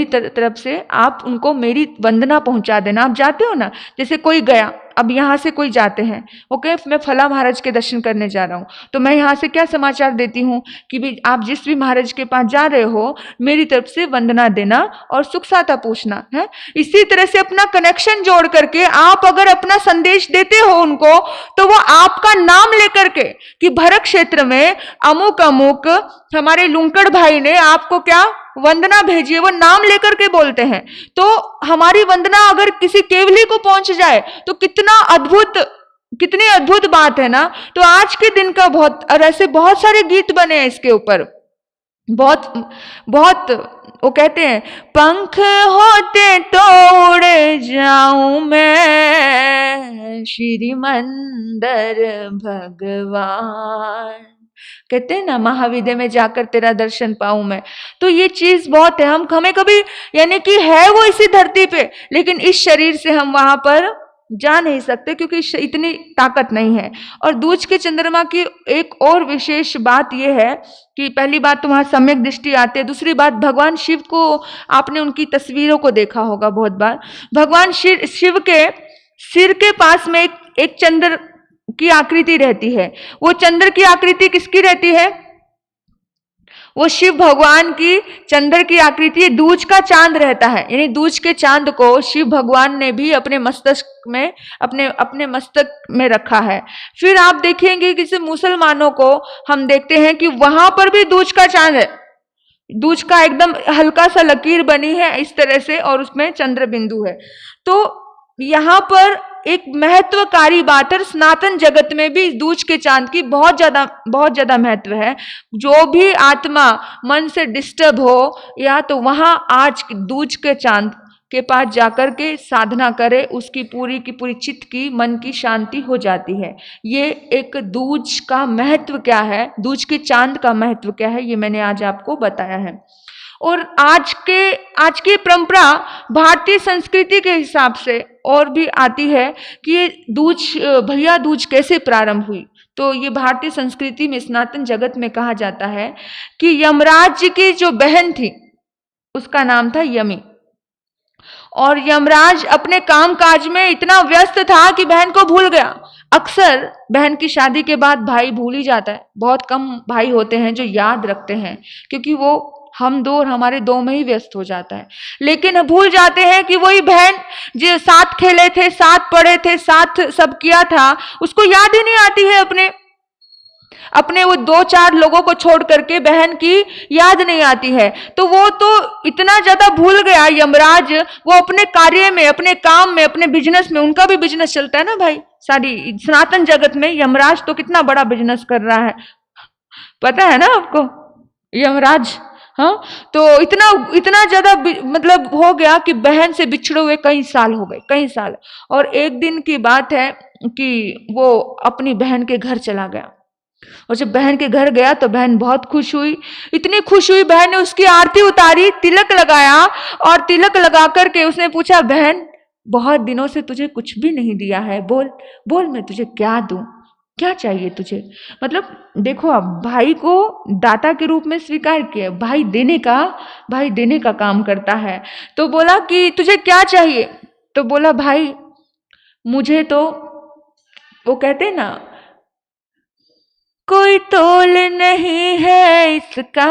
तरफ से आप उनको मेरी वंदना पहुंचा देना। आप जाते हो ना, जैसे कोई गया, अब यहाँ से कोई जाते हैं, ओके, मैं फला महाराज के दर्शन करने जा रहा हूँ, तो मैं यहाँ से क्या समाचार देती हूँ कि भी आप जिस भी महाराज के पास जा रहे हो मेरी तरफ से वंदना देना और सुख साता पूछना है। इसी तरह से अपना कनेक्शन जोड़ करके आप अगर अपना संदेश देते हो उनको, तो वो आपका नाम लेकर के कि भरत क्षेत्र में अमुक अमुक हमारे लुंकड़ भाई ने आपको क्या वंदना भेजी है, वो नाम लेकर के बोलते हैं। तो हमारी वंदना अगर किसी केवली को पहुंच जाए तो कितनी अद्भुत बात है ना। तो आज के दिन का बहुत, और ऐसे बहुत सारे गीत बने हैं इसके ऊपर, बहुत बहुत। वो कहते हैं पंख होते तो उड़ जाऊं मैं श्री मंदिर भगवान, कहते हैं ना महाविद्य में जाकर तेरा दर्शन पाऊं मैं। तो ये चीज बहुत है, हमें कभी यानी कि है वो इसी धरती पे, लेकिन इस शरीर से हम वहां पर जा नहीं सकते क्योंकि इतनी ताकत नहीं है। और दूज के चंद्रमा की एक और विशेष बात यह है कि पहली बात तो वहां सम्यक दृष्टि आती है, दूसरी बात भगवान शिव को आपने उनकी तस्वीरों को देखा होगा बहुत बार। भगवान शिव के सिर के पास में एक चंद्र की आकृति रहती है। वो चंद्र की आकृति किसकी रहती है? वो शिव भगवान की चंद्र की आकृति दूज का चांद रहता है। यानी दूज के चांद को शिव भगवान ने भी अपने मस्तक में अपने मस्तक में रखा है। फिर आप देखेंगे कि मुसलमानों को हम देखते हैं कि वहां पर भी दूज का चांद है, दूज का एकदम हल्का सा लकीर बनी है इस तरह से, और उसमें चंद्र बिंदु है। तो यहाँ पर एक महत्वकारी बात है, सनातन जगत में भी दूज के चांद की बहुत ज्यादा महत्व है। जो भी आत्मा मन से डिस्टर्ब हो या तो वहां आज दूज के चांद के पास जाकर के साधना करे, उसकी पूरी की पूरी चित्त की मन की शांति हो जाती है। ये एक दूज का महत्व क्या है, दूज के चांद का महत्व क्या है, ये मैंने आज आपको बताया है। और आज की परंपरा भारतीय संस्कृति के हिसाब से और भी आती है कि ये भैया दूज कैसे प्रारंभ हुई। तो ये भारतीय संस्कृति में सनातन जगत में कहा जाता है कि यमराज जी की जो बहन थी उसका नाम था यमी, और यमराज अपने काम काज में इतना व्यस्त था कि बहन को भूल गया। अक्सर बहन की शादी के बाद भाई भूल ही जाता है, बहुत कम भाई होते हैं जो याद रखते हैं, क्योंकि वो हम दो और हमारे दो में ही व्यस्त हो जाता है। लेकिन भूल जाते हैं कि वही बहन जो साथ खेले थे, साथ पढ़े थे, साथ सब किया था, उसको याद ही नहीं आती है अपने वो 2-4 लोगों को छोड़ करके बहन की याद नहीं आती है। तो वो तो इतना ज्यादा भूल गया यमराज, वो अपने कार्य में, अपने काम में, अपने बिजनेस में, उनका भी बिजनेस चलता है ना भाई, सारी सनातन जगत में यमराज तो कितना बड़ा बिजनेस कर रहा है, पता है ना आपको यमराज। हाँ, तो इतना ज्यादा मतलब हो गया कि बहन से बिछड़े हुए कई साल हो गए, कई साल। और एक दिन की बात है कि वो अपनी बहन के घर चला गया। और जब बहन के घर गया तो बहन बहुत खुश हुई, इतनी खुश हुई, बहन ने उसकी आरती उतारी, तिलक लगाया, और तिलक लगा करके उसने पूछा, बहन बहुत दिनों से तुझे कुछ भी नहीं दिया है, बोल बोल मैं तुझे क्या दूं, क्या चाहिए तुझे। मतलब देखो, अब भाई को दाता के रूप में स्वीकार किया, भाई देने का काम करता है। तो बोला कि तुझे क्या चाहिए, तो बोला भाई मुझे तो, वो कहते ना, कोई तोल नहीं है इसका,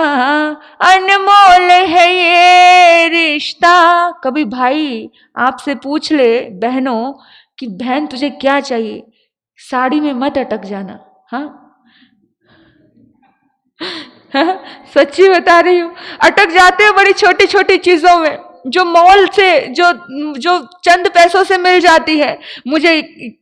अनमोल है ये रिश्ता। कभी भाई आपसे पूछ ले बहनों कि बहन तुझे क्या चाहिए, साड़ी में मत अटक जाना। हाँ सच्ची बता रही हूँ, अटक जाते हैं बड़ी छोटी छोटी चीजों में, जो मॉल से जो चंद पैसों से मिल जाती है। मुझे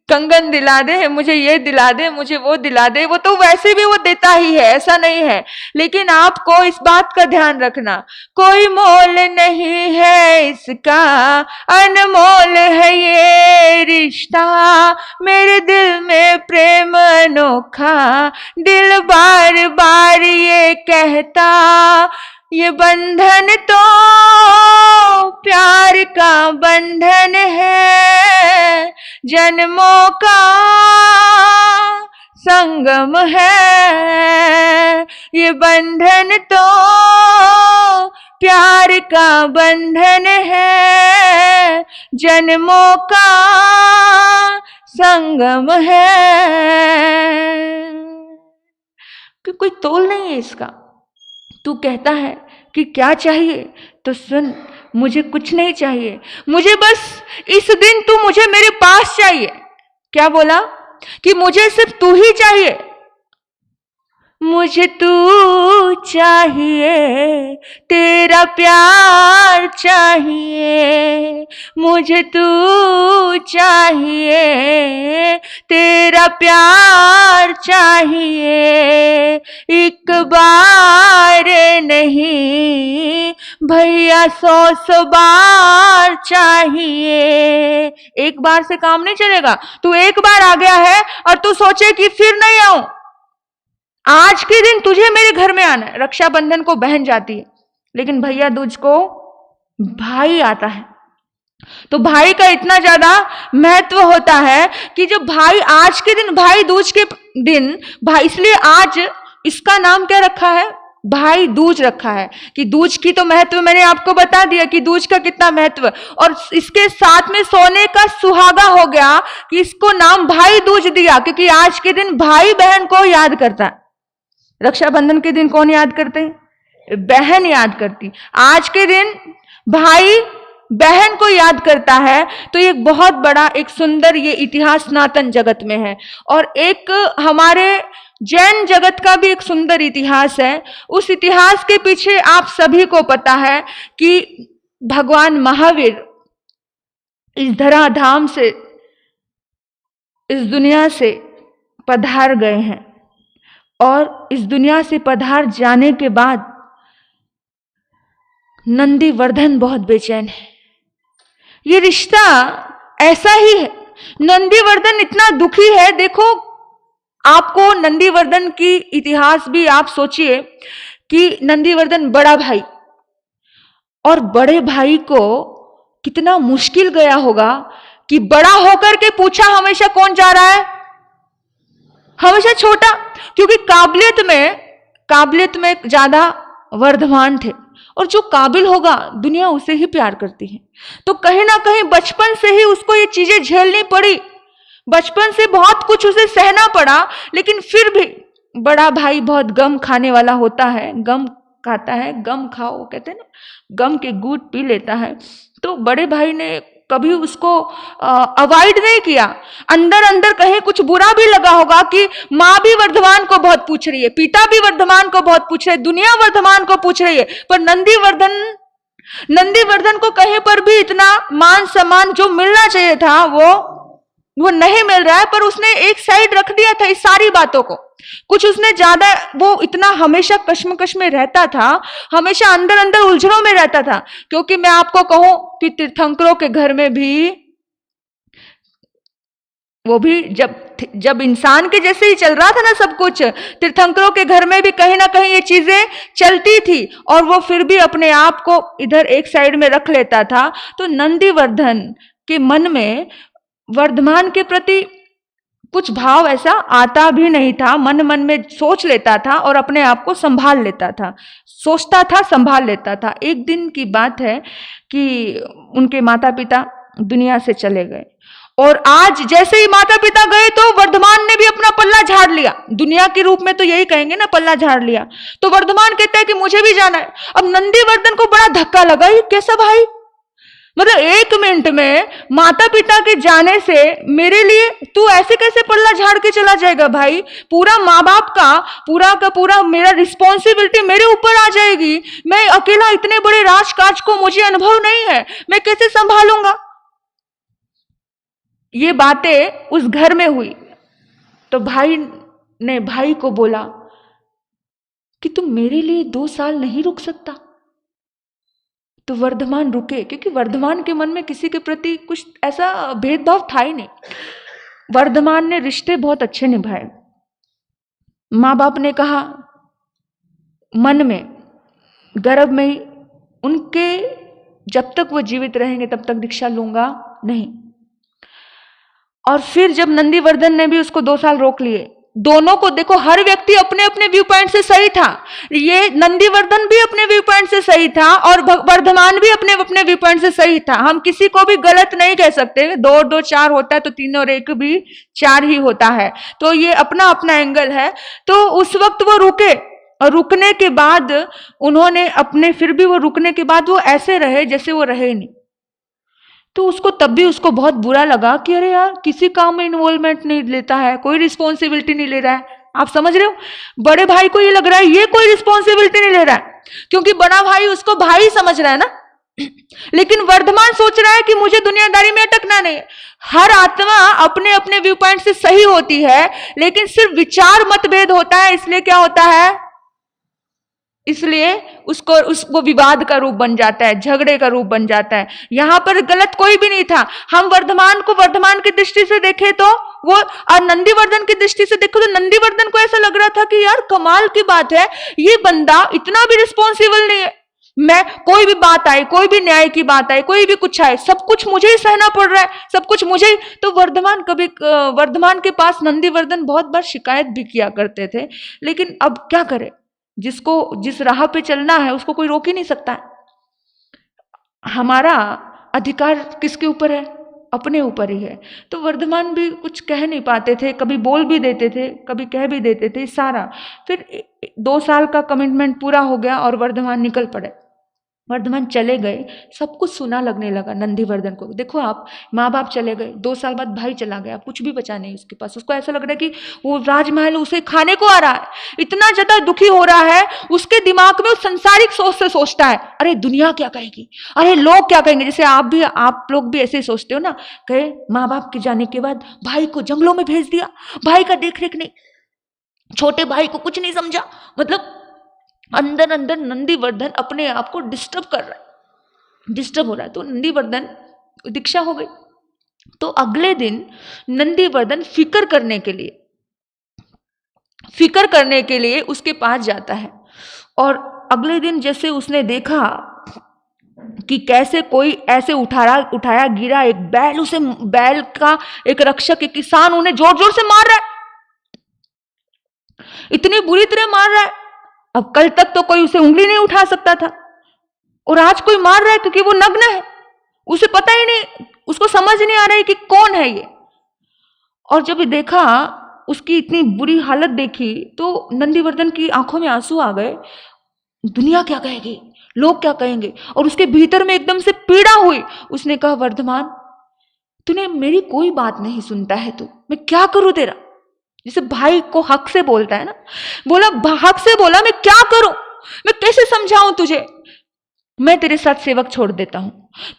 कंगन दिला दे, मुझे ये दिला दे, मुझे वो दिला दे, वो तो वैसे भी वो देता ही है, ऐसा नहीं है। लेकिन आपको इस बात का ध्यान रखना, कोई मोल नहीं है इसका, अनमोल है ये रिश्ता। मेरे दिल में प्रेम अनोखा, दिल बार बार ये कहता, ये बंधन तो प्यार का बंधन है, जन्मों का संगम है। ये बंधन तो प्यार का बंधन है, जन्मों का संगम है। कि कोई तोल नहीं है इसका। तू कहता है कि क्या चाहिए, तो सुन, मुझे कुछ नहीं चाहिए, मुझे बस इस दिन तू मुझे मेरे पास चाहिए। क्या बोला कि मुझे सिर्फ तू ही चाहिए, मुझे तू चाहिए, तेरा प्यार चाहिए, मुझे तू चाहिए, तेरा प्यार चाहिए। एक बार नहीं भैया 100 बार चाहिए। एक बार से काम नहीं चलेगा। तू एक बार आ गया है और तू सोचे कि फिर नहीं आऊं, आज के दिन तुझे मेरे घर में आना है। रक्षाबंधन को बहन जाती है, लेकिन भैया दूज को भाई आता है। तो भाई का इतना ज्यादा महत्व होता है कि जब भाई, आज के दिन भाई दूज के दिन भाई, इसलिए आज इसका नाम क्या रखा है, भाई दूज रखा है। कि दूज की तो महत्व मैंने आपको बता दिया कि दूज का कितना महत्व, और इसके साथ में सोने का सुहागा हो गया कि इसको नाम भाई दूज दिया, क्योंकि आज के दिन भाई बहन को याद करता है। रक्षाबंधन के दिन कौन याद करते हैं, बहन याद करती। आज के दिन भाई बहन को याद करता है। तो एक बहुत बड़ा, एक सुंदर ये इतिहास सनातन जगत में है। और एक हमारे जैन जगत का भी एक सुंदर इतिहास है। उस इतिहास के पीछे आप सभी को पता है कि भगवान महावीर इस धराधाम से, इस दुनिया से पधार गए हैं, और इस दुनिया से पधार जाने के बाद नंदीवर्धन बहुत बेचैन है। ये रिश्ता ऐसा ही है। नंदीवर्धन इतना दुखी है। देखो, आपको नंदीवर्धन की इतिहास भी आप सोचिए कि नंदीवर्धन बड़ा भाई, और बड़े भाई को कितना मुश्किल गया होगा कि बड़ा होकर के पूछा हमेशा कौन जा रहा है, हमेशा छोटा, क्योंकि काबिलियत में ज्यादा वर्धमान थे, और जो काबिल होगा दुनिया उसे ही प्यार करती है। तो कहीं ना कहीं बचपन से ही उसको ये चीजें झेलनी पड़ी, बचपन से बहुत कुछ उसे सहना पड़ा। लेकिन फिर भी बड़ा भाई बहुत गम खाने वाला होता है, गम खाता है, गम खाओ कहते हैं ना, गम के घूंट पी लेता है। तो बड़े भाई ने कभी उसको अवॉइड नहीं किया। अंदर अंदर कहीं कुछ बुरा भी लगा होगा कि माँ भी वर्धमान को बहुत पूछ रही है, पिता भी वर्धमान को बहुत पूछ रहे, दुनिया वर्धमान को पूछ रही है, पर नंदीवर्धन को कहीं पर भी इतना मान सम्मान जो मिलना चाहिए था वो नहीं मिल रहा है। पर उसने एक साइड रख दिया था इस सारी बातों को। कुछ उसने ज्यादा, वो इतना हमेशा कश्मकश में रहता था, हमेशा अंदर अंदर उलझनों में रहता था। क्योंकि मैं आपको कहूं कि तीर्थंकरों के घर में भी, वो भी जब जब इंसान के जैसे ही चल रहा था ना सब कुछ, तीर्थंकरों के घर में भी कहीं ना कहीं ये चीजें चलती थी और वो फिर भी अपने आप को इधर एक साइड में रख लेता था। तो नंदीवर्धन के मन में वर्धमान के प्रति कुछ भाव ऐसा आता भी नहीं था, मन मन में सोच लेता था और अपने आप को संभाल लेता था, सोचता था, संभाल लेता था। एक दिन की बात है कि उनके माता पिता दुनिया से चले गए और आज जैसे ही माता पिता गए तो वर्धमान ने भी अपना पल्ला झाड़ लिया। दुनिया के रूप में तो यही कहेंगे ना, पल्ला झाड़ लिया। तो वर्धमान कहता है कि मुझे भी जाना है। अब नंदीवर्धन को बड़ा धक्का लगा, ये कैसा भाई, मतलब 1 मिनट में माता पिता के जाने से मेरे लिए तू ऐसे कैसे पल्ला झाड़ के चला जाएगा भाई? पूरा माँ बाप का पूरा मेरा रिस्पॉन्सिबिलिटी मेरे ऊपर आ जाएगी। मैं अकेला इतने बड़े राजकाज को मुझे अनुभव नहीं है, मैं कैसे संभालूंगा? ये बातें उस घर में हुई तो भाई ने भाई को बोला कि तुम मेरे लिए 2 साल नहीं रुक सकता? तो वर्धमान रुके, क्योंकि वर्धमान के मन में किसी के प्रति कुछ ऐसा भेदभाव था ही नहीं। वर्धमान ने रिश्ते बहुत अच्छे निभाए। माँ बाप ने कहा मन में, गर्भ में ही, उनके जब तक वो जीवित रहेंगे तब तक दीक्षा लूंगा नहीं। और फिर जब नंदीवर्धन ने भी उसको 2 साल रोक लिए, दोनों को देखो, हर व्यक्ति अपने अपने व्यू पॉइंट से सही था। ये नंदीवर्धन भी अपने व्यू पॉइंट से सही था और वर्धमान भी अपने अपने व्यू पॉइंट से सही था। हम किसी को भी गलत नहीं कह सकते। 2 और 2 4 होता है तो 3 और 1 भी 4 ही होता है। तो ये अपना अपना एंगल है। तो उस वक्त वो रुके और रुकने के बाद उन्होंने अपने, फिर भी वो रुकने के बाद वो ऐसे रहे जैसे वो रहे ही नहीं। तो उसको तब भी उसको बहुत बुरा लगा कि अरे यार, किसी काम में इन्वॉल्वमेंट नहीं लेता है, कोई रिस्पॉन्सिबिलिटी नहीं ले रहा है। आप समझ रहे हो? बड़े भाई को ये लग रहा है ये कोई रिस्पॉन्सिबिलिटी नहीं ले रहा है, क्योंकि बड़ा भाई उसको भाई समझ रहा है ना। लेकिन वर्धमान सोच रहा है कि मुझे दुनियादारी में अटकना नहीं। हर आत्मा अपने अपने व्यू पॉइंट से सही होती है, लेकिन सिर्फ विचार मतभेद होता है। इसलिए क्या होता है? इसलिए उसको विवाद का रूप बन जाता है, झगड़े का रूप बन जाता है। यहां पर गलत कोई भी नहीं था। हम वर्धमान को वर्धमान की दृष्टि से देखे तो वो, और नंदीवर्धन की दृष्टि से देखो तो नंदीवर्धन को ऐसा लग रहा था कि यार कमाल की बात है, ये बंदा इतना भी रिस्पॉन्सिबल नहीं है। मैं, कोई भी बात आए, कोई भी न्याय की बात आए, कोई भी कुछ आए, सब कुछ मुझे ही सहना पड़ रहा है, सब कुछ मुझे ही। तो वर्धमान के पास नंदीवर्धन बहुत बार शिकायत भी किया करते थे। लेकिन अब क्या करे, जिसको जिस राह पे चलना है उसको कोई रोक ही नहीं सकता है। हमारा अधिकार किसके ऊपर है? अपने ऊपर ही है। तो वर्धमान भी कुछ कह नहीं पाते थे, कभी बोल भी देते थे, कभी कह भी देते थे सारा। फिर 2 साल का कमिटमेंट पूरा हो गया और वर्धमान निकल पड़े। वर्धमान चले गए, सब कुछ सुना लगने लगा नंदीवर्धन को। देखो आप, माँ बाप चले गए, 2 साल बाद भाई चला गया, कुछ भी बचा नहीं उसके पास। उसको ऐसा लग रहा है कि वो राजमहल उसे खाने को आ रहा है, इतना ज्यादा दुखी हो रहा है। उसके दिमाग में वो संसारिक सोच से सोचता है, अरे दुनिया क्या कहेगी, अरे लोग क्या कहेंगे। जैसे आप लोग भी ऐसे ही सोचते हो ना, कहे माँ बाप के जाने के बाद भाई को जंगलों में भेज दिया, भाई का देख रेख नहीं, छोटे भाई को कुछ नहीं समझा। मतलब अंदर अंदर नंदीवर्धन अपने आप को डिस्टर्ब कर रहा है, डिस्टर्ब हो रहा है। तो नंदीवर्धन दीक्षा हो गई। तो अगले दिन नंदीवर्धन फिक्र करने के लिए उसके पास जाता है। और अगले दिन जैसे उसने देखा कि कैसे कोई ऐसे उठाया गिरा एक बैल, उसे बैल का एक रक्षक, एक किसान उन्हें जोर जोर से मार रहा है, इतनी बुरी तरह मार रहा है। अब कल तक तो कोई उसे उंगली नहीं उठा सकता था, और आज कोई मार रहा है क्योंकि वो नग्न है, उसे पता ही नहीं, उसको समझ नहीं आ रहा है कि कौन है ये। और जब देखा, उसकी इतनी बुरी हालत देखी तो नंदीवर्धन की आंखों में आंसू आ गए। दुनिया क्या कहेगी, लोग क्या कहेंगे, और उसके भीतर में एकदम से पीड़ा हुई। उसने कहा, वर्धमान तूने मेरी कोई बात नहीं सुनता है, तू, मैं क्या करूं तेरा? जैसे भाई को हक से बोलता है ना, बोला हक से बोला, मैं क्या करूं, मैं कैसे समझाऊं तुझे, मैं तेरे साथ सेवक छोड़ देता हूं,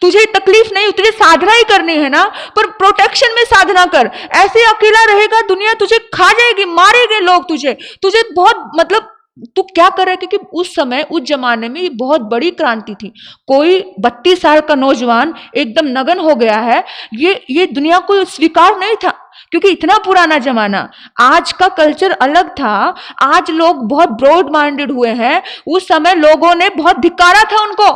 तुझे तकलीफ नहीं, तुझे साधना ही करनी है ना, पर प्रोटेक्शन में साधना कर। ऐसे अकेला रहेगा दुनिया तुझे खा जाएगी, मारेंगे लोग तुझे बहुत, मतलब तू क्या कर रहा है? क्योंकि उस समय, उस जमाने में ये बहुत बड़ी क्रांति थी। कोई 32 साल का नौजवान एकदम नगन हो गया है, ये दुनिया को स्वीकार नहीं था क्योंकि इतना पुराना जमाना, आज का कल्चर अलग था, आज लोग बहुत ब्रॉड माइंडेड हुए हैं। उस समय लोगों ने बहुत धिक्कारा था उनको,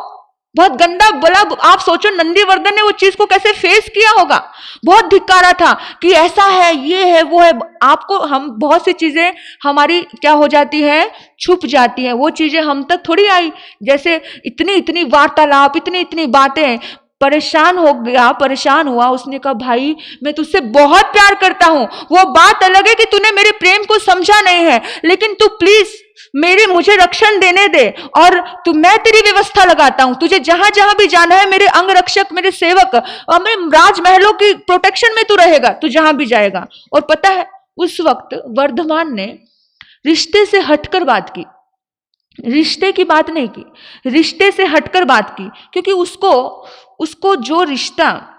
बहुत गंदा बोला। आप सोचो नंदीवर्धन ने वो चीज को कैसे फेस किया होगा, बहुत धिक्कारा था कि ऐसा है, ये है, वो है। आपको हम बहुत सी चीजें हमारी क्या हो जाती है, छुप जाती है, वो चीजें हम तक थोड़ी आई। जैसे इतनी इतनी वार्तालाप, इतनी इतनी बातें, परेशान हो गया, परेशान हुआ। उसने कहा भाई मैं तुझसे बहुत प्यार करता हूं, वो बात अलग है कि तूने मेरे प्रेम को समझा नहीं है, लेकिन तू प्लीज मुझे रक्षण देने दे, और मैं तेरी व्यवस्था लगाता हूं, तुझे जहां जहां भी जाना है, मेरे अंग रक्षक, मेरे सेवक, और मेरे राजमहलों की प्रोटेक्शन में तू रहेगा, तू जहां भी जाएगा। और पता है उस वक्त वर्धमान ने रिश्ते से हटकर बात की, रिश्ते की बात नहीं की, रिश्ते से हटकर बात की, क्योंकि उसको जो रिश्ता,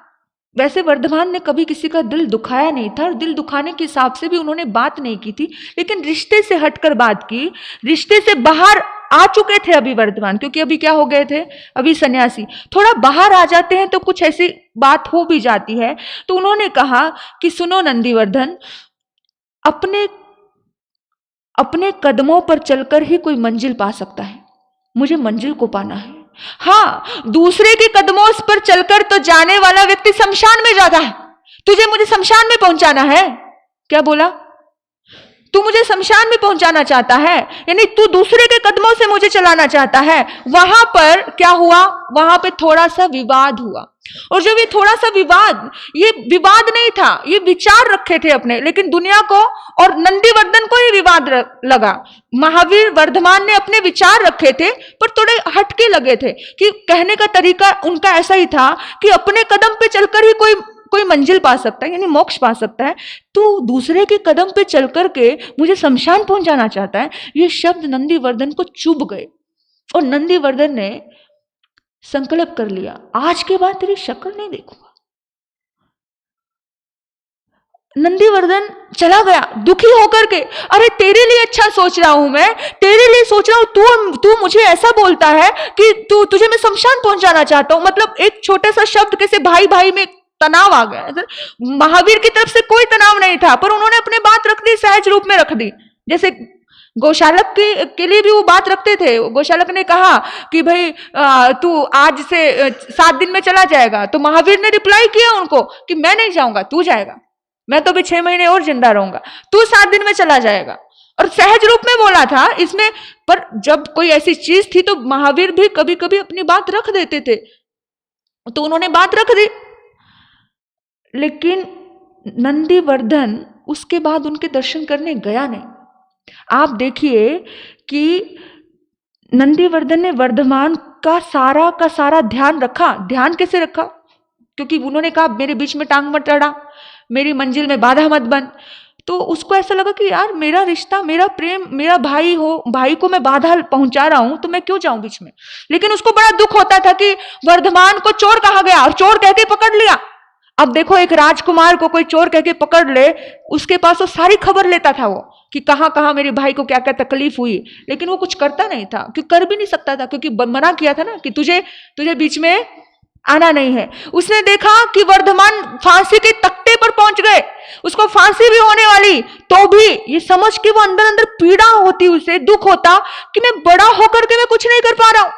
वैसे वर्धमान ने कभी किसी का दिल दुखाया नहीं था, और दिल दुखाने के हिसाब से भी उन्होंने बात नहीं की थी, लेकिन रिश्ते से हटकर बात की। रिश्ते से बाहर आ चुके थे अभी वर्धमान, क्योंकि अभी क्या हो गए थे, अभी सन्यासी, थोड़ा बाहर आ जाते हैं तो कुछ ऐसी बात हो भी जाती है। तो उन्होंने कहा कि सुनो नंदीवर्धन, अपने कदमों पर चलकर ही कोई मंजिल पा सकता है, मुझे मंजिल को पाना है। हाँ, दूसरे के कदमों पर चलकर तो जाने वाला व्यक्ति शमशान में जाता है, तुझे मुझे शमशान में पहुंचाना है। क्या बोला? तू मुझे शमशान में पहुंचाना चाहता है, यानी तू दूसरे के कदमों से मुझे चलाना चाहता है। वहां पर क्या हुआ, वहां पे थोड़ा सा विवाद हुआ, और जब ये थोड़ा सा विवाद, ये विवाद नहीं था, ये विचार रखे थे अपने, लेकिन दुनिया को और नंदीवर्धन को ये विवाद लगा। महावीर वर्धमान ने अपने विचार रखे थे, पर थोड़े हटके लगे थे, कि कहने का तरीका उनका ऐसा ही था कि अपने कदम पे चलकर ही कोई मंजिल पा सकता है, यानी मोक्ष पा सकता है। तू दूसरे के कदम पे चल करके मुझे शमशान पहुंचाना चाहता है। ये शब्द नंदीवर्धन को चुभ गए, और नंदीवर्धन ने संकल्प कर लिया, आज के बाद तेरी शक्ल नहीं देखूंगा। नंदीवर्धन चला गया दुखी होकर के। अरे तेरे लिए अच्छा सोच रहा हूं मैं, तेरे लिए सोच रहा हूं, तू मुझे ऐसा बोलता है कि तुझे मैं शमशान पहुंचाना चाहता हूं। मतलब एक छोटा सा शब्द, कैसे भाई भाई में तनाव आ गया। महावीर की तरफ से कोई तनाव नहीं था, पर उन्होंने अपनी बात रख दी, सहज रूप में रख दी। जैसे गौशालक के लिए भी वो बात रखते थे। गौशालक ने कहा कि भाई तू आज से 7 दिन में चला जाएगा, तो महावीर ने रिप्लाई किया उनको कि मैं नहीं जाऊंगा, तू जाएगा, मैं तो भी 6 महीने और जिंदा रहूंगा, तू 7 दिन में चला जाएगा। और सहज रूप में बोला था इसमें। पर जब कोई ऐसी चीज थी तो महावीर भी कभी कभी अपनी बात रख देते थे, तो उन्होंने बात रख दी। लेकिन नंदीवर्धन उसके बाद उनके दर्शन करने गया नहीं। आप देखिए कि नंदीवर्धन ने वर्धमान का सारा ध्यान रखा। ध्यान कैसे रखा? क्योंकि उन्होंने कहा मेरे बीच में टांग मत अड़ा, मेरी मंजिल में बाधा मत बन। तो उसको ऐसा लगा कि यार मेरा रिश्ता, मेरा प्रेम, मेरा भाई को मैं बाधा पहुंचा रहा हूं, तो मैं क्यों जाऊं बीच में। लेकिन उसको बड़ा दुख होता था कि वर्धमान को चोर कहा गया, और चोर कहके पकड़ लिया। अब देखो, एक राजकुमार को कोई चोर कहके पकड़ ले, उसके पास वो सारी खबर लेता था वो, कि कहां कहां मेरे भाई को क्या क्या तकलीफ हुई, लेकिन वो कुछ करता नहीं था, क्योंकि कर भी नहीं सकता था, क्योंकि मना किया था ना कि तुझे बीच में आना नहीं है। उसने देखा कि वर्धमान फांसी के तख्ते पर पहुंच गए, उसको फांसी भी होने वाली, तो भी ये समझ के वो अंदर अंदर पीड़ा होती, उसे दुख होता कि मैं बड़ा होकर के मैं कुछ नहीं कर पा रहा हूं,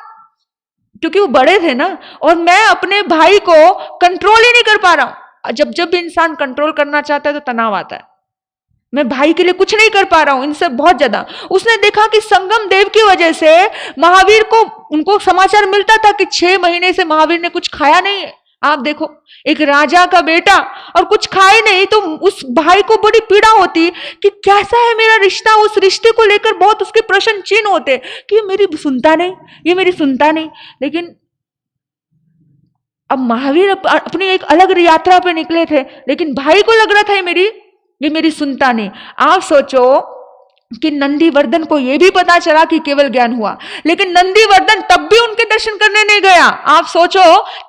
क्योंकि वो बड़े थे ना, और मैं अपने भाई को कंट्रोल ही नहीं कर पा रहा हूं। जब भी इंसान कंट्रोल करना चाहता है तो तनाव आता है। मैं भाई के लिए कुछ नहीं कर पा रहा हूं, इनसे बहुत ज्यादा। उसने देखा कि संगम देव की वजह से महावीर को, उनको समाचार मिलता था कि 6 महीने से महावीर ने कुछ खाया नहीं है। आप देखो, एक राजा का बेटा और कुछ खाए नहीं, तो उस भाई को बड़ी पीड़ा होती कि कैसा है मेरा रिश्ता। उस रिश्ते को लेकर बहुत उसके प्रश्न चिन्ह होते कि ये मेरी सुनता नहीं। लेकिन अब महावीर अपनी एक अलग यात्रा पे निकले थे, लेकिन भाई को लग रहा था ये मेरी सुनता नहीं। आप सोचो कि नंदीवर्धन को यह भी पता चला कि केवल ज्ञान हुआ, लेकिन नंदीवर्धन तब भी उनके दर्शन करने नहीं गया। आप सोचो,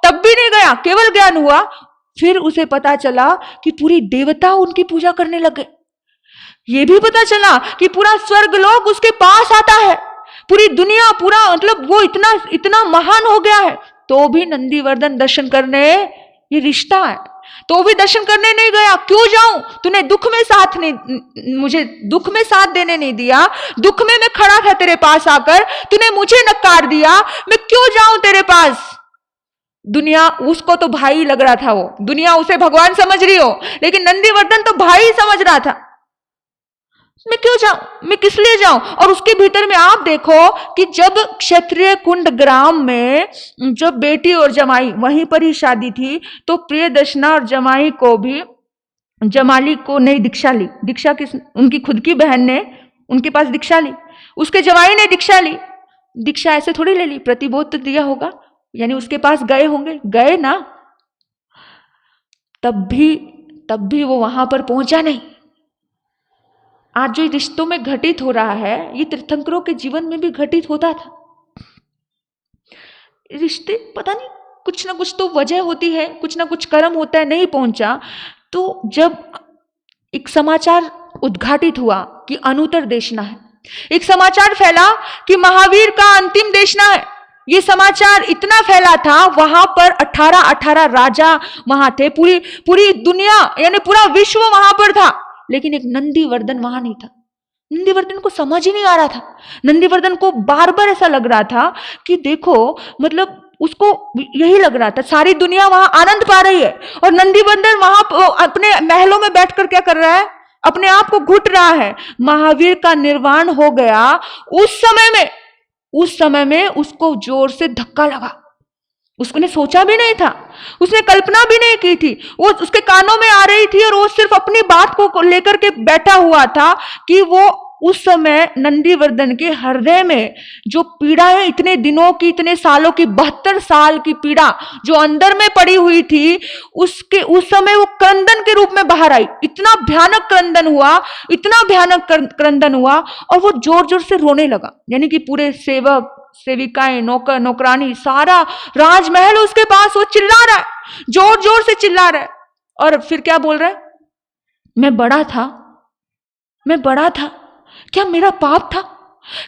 तब भी नहीं गया, केवल ज्ञान हुआ। फिर उसे पता चला कि पूरी देवता उनकी पूजा करने लगे। यह भी पता चला कि पूरा स्वर्ग लोग उसके पास आता है, पूरी दुनिया, पूरा मतलब वो इतना महान हो गया है, तो भी नंदीवर्धन दर्शन करने, ये रिश्ता है। तो भी दर्शन करने नहीं गया। क्यों जाऊं? तूने दुख में साथ नहीं, मुझे दुख में साथ देने नहीं दिया। दुख में मैं खड़ा था तेरे पास आकर, तूने मुझे नकार दिया, मैं क्यों जाऊं तेरे पास? दुनिया उसको तो भाई लग रहा था, वो दुनिया उसे भगवान समझ रही हो, लेकिन नंदीवर्धन तो भाई समझ रहा था। मैं क्यों जाऊं, मैं किस लिए जाऊं? और उसके भीतर में आप देखो कि जब क्षत्रिय कुंड ग्राम में जब बेटी और जमाई वहीं पर ही शादी थी, तो प्रियदर्शना और जमाई को भी, जमाली को नहीं दीक्षा ली। दीक्षा किस, उनकी खुद की बहन ने उनके पास दीक्षा ली, उसके जमाई ने दीक्षा ली। दीक्षा ऐसे थोड़ी ले ली, प्रतिबोध तो दिया होगा, यानी उसके पास गए होंगे, गए ना। तब भी वो वहां पर पहुंचा नहीं। आज जो रिश्तों में घटित हो रहा है, ये तीर्थंकरों के जीवन में भी घटित होता था। रिश्ते पता नहीं, कुछ ना कुछ तो वजह होती है, कुछ ना कुछ कर्म होता है, नहीं पहुंचा। तो जब एक समाचार उद्घाटित हुआ कि अनुत्तर देशना है, एक समाचार फैला कि महावीर का अंतिम देशना है, ये समाचार इतना फैला था, वहां पर 18 राजा वहां थे, पूरी दुनिया यानी पूरा विश्व वहां पर था, लेकिन एक नंदीवर्धन वहां नहीं था। नंदीवर्धन को समझ ही नहीं आ रहा था। नंदीवर्धन को बार बार ऐसा लग रहा था कि देखो, मतलब उसको यही लग रहा था सारी दुनिया वहां आनंद पा रही है, और नंदीवर्धन वहां अपने महलों में बैठकर क्या कर रहा है, अपने आप को घुट रहा है। महावीर का निर्वाण हो गया, उस समय में उसको जोर से धक्का लगा। उसने सोचा भी नहीं था, उसने कल्पना भी नहीं की थी, वो उसके कानों में आ रही थी और वो सिर्फ अपनी बात को लेकर के बैठा हुआ था कि वो उस समय नंदीवर्धन के हृदय में जो पीड़ा है, इतने दिनों की, इतने सालों की, 72 साल की पीड़ा जो अंदर में पड़ी हुई थी, उसके उस समय वो क्रंदन के रूप में बाहर आई। इतना भयानक क्रंदन हुआ, इतना भयानक क्रंदन हुआ, और वो जोर जोर से रोने लगा। यानी कि पूरे सेवक सेविकाएं, नौकर नौकरानी, सारा राजमहल उसके पास, वो चिल्ला रहा है, जोर जोर से चिल्ला रहा है। और फिर क्या बोल रहा है, मैं बड़ा था, क्या मेरा पाप था,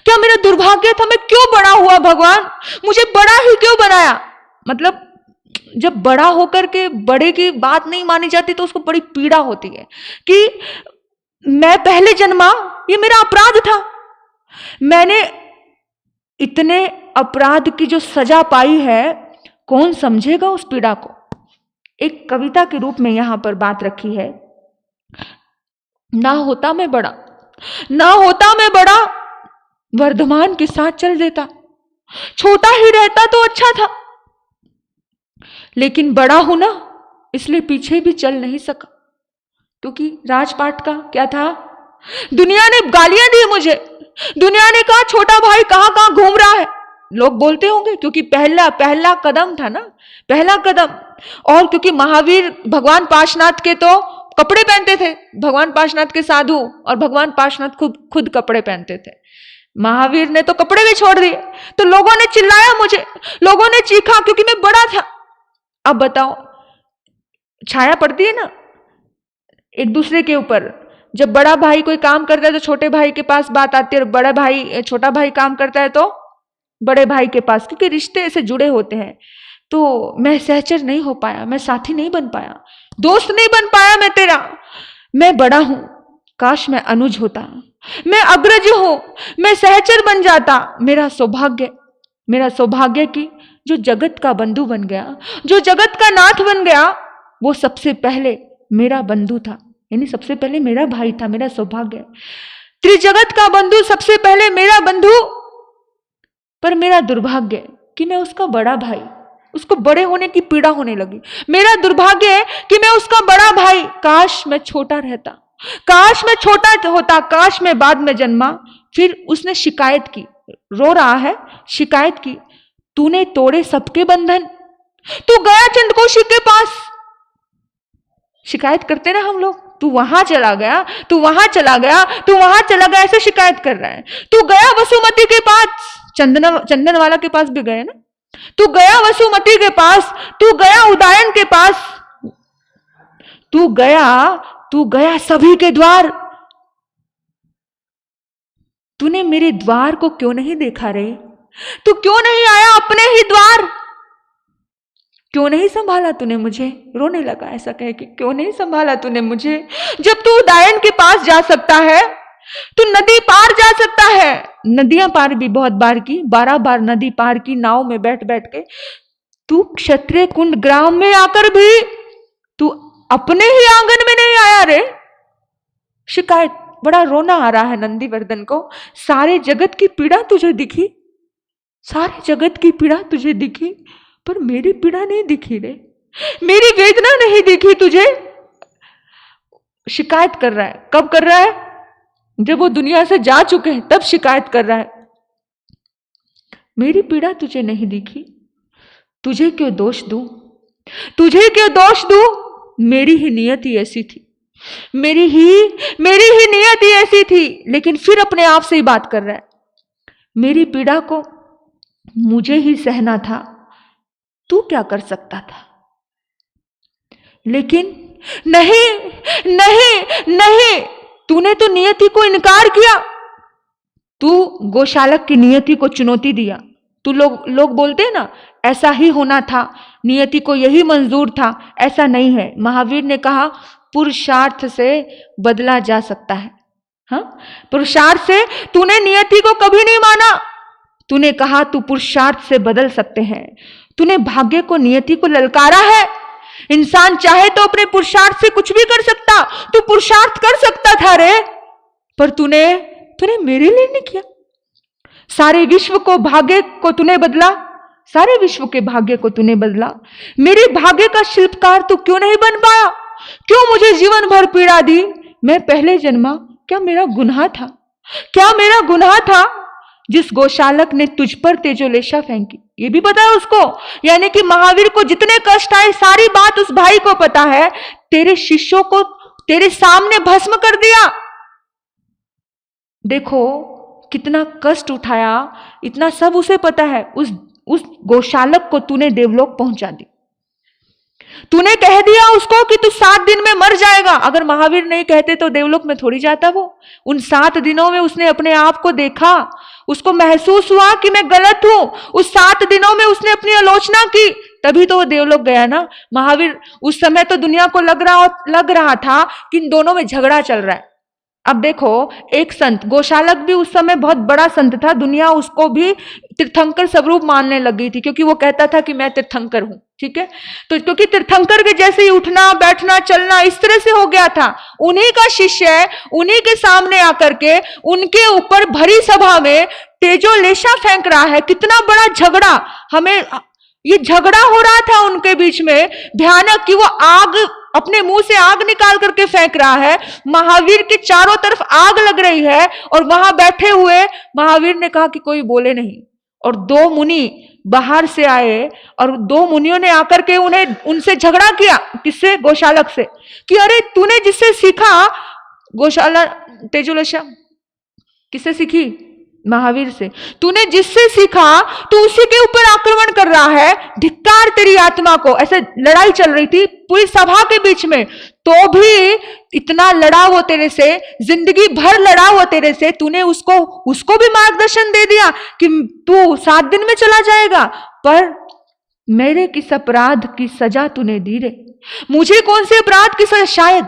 क्या मेरा दुर्भाग्य था, मैं क्यों बड़ा हुआ भगवान, मुझे बड़ा ही क्यों बनाया? मतलब जब बड़ा होकर के बड़े की बात नहीं मानी जाती तो उसको बड़ी पीड़ा होती है कि मैं पहले जन्मा, ये मेरा अपराध था, मैंने इतने अपराध की जो सजा पाई है, कौन समझेगा उस पीड़ा को। एक कविता के रूप में यहां पर बात रखी है, ना होता मैं बड़ा, वर्धमान के साथ चल देता, छोटा ही रहता तो अच्छा था, लेकिन बड़ा हूं ना, इसलिए पीछे भी चल नहीं सका। क्योंकि राजपाट का क्या था, दुनिया ने गालियां दी मुझे, दुनिया ने कहा छोटा भाई कहां घूम रहा है। लोग बोलते होंगे क्योंकि पहला कदम था ना, पहला कदम। और क्योंकि महावीर भगवान पार्श्वनाथ के तो कपड़े पहनते थे, भगवान पार्श्वनाथ के साधु, और भगवान पार्श्वनाथ खुद कपड़े पहनते थे। महावीर ने तो कपड़े भी छोड़ दिए, तो लोगों ने चिल्लाया मुझे, लोगों ने चीखा, क्योंकि मैं बड़ा था। अब बताओ, छाया पड़ती है ना एक दूसरे के ऊपर। जब बड़ा भाई कोई काम करता है तो छोटे भाई के पास बात आती है, और बड़ा भाई छोटा भाई काम करता है तो बड़े भाई के पास, क्योंकि रिश्ते ऐसे जुड़े होते हैं। तो मैं सहचर नहीं हो पाया, मैं साथी नहीं बन पाया, दोस्त नहीं बन पाया मैं तेरा। मैं बड़ा हूं, काश मैं अनुज होता, मैं अग्रज हूं, मैं सहचर बन जाता। मेरा सौभाग्य कि जो जगत का बंधु बन गया, जो जगत का नाथ बन गया, वो सबसे पहले मेरा बंधु था, यानी सबसे पहले मेरा भाई था। मेरा सौभाग्य, त्रिजगत का बंधु सबसे पहले मेरा बंधु, पर मेरा दुर्भाग्य कि मैं उसका बड़ा भाई, उसको बड़े होने की पीड़ा होने लगी। मेरा दुर्भाग्य है कि मैं उसका बड़ा भाई, काश मैं छोटा रहता, काश मैं छोटा होता, काश मैं बाद में जन्मा। फिर उसने शिकायत की, रो रहा है, शिकायत की, तूने तोड़े सबके बंधन, तू गया चंद्रकोशी के पास। शिकायत करते ना हम लोग, तू वहां चला गया, तू वहां चला गया, तू वहां चला गया, ऐसे शिकायत कर रहा है। तू गया वसुमती के पास, चंदन वाला के पास भी गए ना, तू गया वसुमती के पास, तू गया उदयन के पास, तू गया सभी के द्वार, तूने मेरे द्वार को क्यों नहीं देखा रे, तू क्यों नहीं आया अपने ही द्वार। क्यों नहीं संभाला तूने मुझे? रोने लगा ऐसा कह के, क्यों नहीं संभाला तूने मुझे? जब तू उदायन के पास जा सकता है, तू नदी पार जा सकता है। नदियां पार भी बहुत बार की, 12 बार नदी पार की नाव में बैठ बैठ के। तू क्षत्रिय कुंड ग्राम में आकर भी तू अपने ही आंगन में नहीं आया रे। शिकायत, बड़ा रोना आ रहा है नंदीवर्धन को। सारे जगत की पीड़ा तुझे दिखी, सारे जगत की पीड़ा तुझे दिखी, पर मेरी पीड़ा नहीं दिखी रे, मेरी वेदना नहीं दिखी तुझे। शिकायत कर रहा है। कब कर रहा है? जब वो दुनिया से जा चुके हैं तब शिकायत कर रहा है। मेरी पीड़ा तुझे नहीं दिखी, तुझे क्यों दोष दूं, तुझे क्यों दोष दूं? मेरी ही नियत ही ऐसी थी, मेरी ही नियत ही ऐसी थी। लेकिन फिर अपने आप से ही बात कर रहा है। मेरी पीड़ा को मुझे ही सहना था, तू क्या कर सकता था? लेकिन नहीं नहीं नहीं, तूने तो नियति को इनकार किया, तू गोशालक की नियति को चुनौती दिया। तू लोग बोलते हैं ना, ऐसा ही होना था, नियति को यही मंजूर था। ऐसा नहीं है। महावीर ने कहा पुरुषार्थ से बदला जा सकता है। हाँ, पुरुषार्थ से तूने नियति को कभी नहीं माना। तूने कहा तू पुरुषार्थ से बदल सकते हैं। तूने भाग्य को, नियति को ललकारा है। इंसान चाहे तो अपने पुरुषार्थ से कुछ भी कर सकता, तू पुरुषार्थ कर सकता था रे, पर तूने मेरे लिए नहीं किया। सारे विश्व को, भाग्य को तूने बदला, सारे विश्व के भाग्य को तूने बदला। मेरे भाग्य का शिल्पकार तू क्यों नहीं बन पाया? क्यों मुझे जीवन भर पीड़ा दी? मैं पहले जन्मा, क्या मेरा गुनाह था? क्या मेरा गुनाह था जिस गौशालक ने तुझ पर तेजोलेशा फेंकी? ये भी पता है उसको, यानी कि महावीर को जितने कष्ट आए सारी बात उस भाई को पता है। तेरे शिष्यों को तेरे सामने भस्म कर दिया। देखो कितना कष्ट उठाया, इतना सब उसे पता है। उस गौशालक को तूने देवलोक पहुंचा दी। तूने कह दिया उसको कि तू 7 दिन में मर जाएगा। अगर महावीर नहीं कहते तो देवलोक में थोड़ी जाता वो। उन 7 दिनों में उसने अपने आप को देखा, उसको महसूस हुआ कि मैं गलत हूं। उस 7 दिनों में उसने अपनी आलोचना की, तभी तो वो देवलोक गया ना। महावीर उस समय तो दुनिया को लग रहा था कि इन दोनों में झगड़ा चल रहा है। अब देखो, एक संत, गौशालक भी उस समय बहुत बड़ा संत था, दुनिया उसको भी तीर्थंकर स्वरूप मानने लग गई थी, क्योंकि वो कहता था कि मैं तीर्थंकर हूं। ठीक है, तो क्योंकि तीर्थंकर के जैसे ही उठना बैठना चलना इस तरह से हो गया था। उन्हीं का शिष्य है, उन्हीं के सामने आकर के उनके ऊपर भरी सभा में तेजोलेशा फेंक रहा है। कितना बड़ा झगड़ा, हमें ये झगड़ा हो रहा था उनके बीच में भयानक, कि वो आग, अपने मुंह से आग निकाल करके फेंक रहा है। महावीर के चारों तरफ आग लग रही है और वहां बैठे हुए महावीर ने कहा कि कोई बोले नहीं। और 2 मुनि बाहर से आए और 2 मुनियों ने आकर के उनसे झगड़ा किया। किससे? गौशालक से, कि अरे तूने जिससे सीखा, गौशाला तेजोलेशा किससे सीखी? महावीर से। तूने जिससे सीखा तू उसी के ऊपर आक्रमण कर रहा है। धिक्कार तेरी आत्मा को। ऐसे लड़ाई चल रही थी पूरी सभा के बीच में, तो भी इतना लड़ा वो तेरे से, जिंदगी भर लड़ा वो तेरे से। तूने उसको भी मार्गदर्शन दे दिया कि तू 7 दिन में चला जाएगा, पर मेरे किस अपराध की सजा तूने दी रे? मुझे कौन से अपराध की सजा?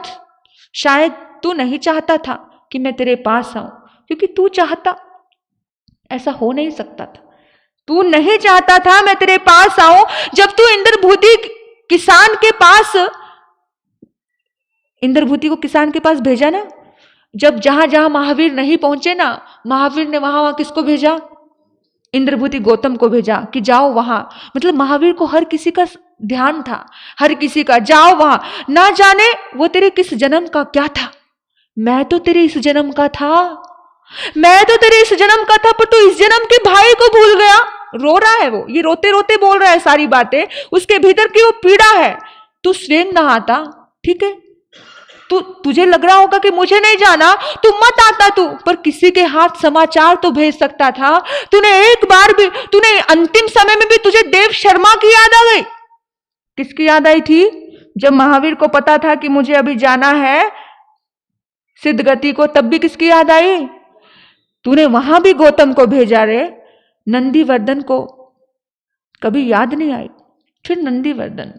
शायद तू नहीं चाहता था कि मैं तेरे पास आऊं, क्योंकि तू चाहता, ऐसा हो नहीं सकता था। तू नहीं चाहता था मैं तेरे पास आऊं। जब तू इंद्रभूति किसान के पास, इंद्रभूति को किसान के पास भेजा ना, जब जहां जहां महावीर नहीं पहुंचे ना, महावीर ने वहां किसको भेजा? इंद्रभूति गौतम को भेजा कि जाओ वहां। मतलब महावीर को हर किसी का ध्यान था, हर किसी का, जाओ वहां। ना जाने वो तेरे किस जन्म का क्या था। मैं तो तेरे इस जन्म का था, मैं तो तेरे इस जन्म का था, पर तू इस जन्म के भाई को भूल गया। रो रहा है वो, ये रोते रोते बोल रहा है सारी बातें, उसके भीतर की वो पीड़ा है। तू स्वयं ना आता, ठीक है, तुझे लग रहा होगा कि मुझे नहीं जाना, तू मत आता तू, पर किसी के हाथ समाचार तो भेज सकता था। तूने एक बार भी, तूने अंतिम समय में भी, तुझे देव शर्मा की याद आ गई। किसकी याद आई थी? जब महावीर को पता था कि मुझे अभी जाना है सिद्ध गति को, तब भी किसकी याद आई? तूने वहां भी गौतम को भेजा रे, नंदीवर्धन को कभी याद नहीं आई। फिर नंदीवर्धन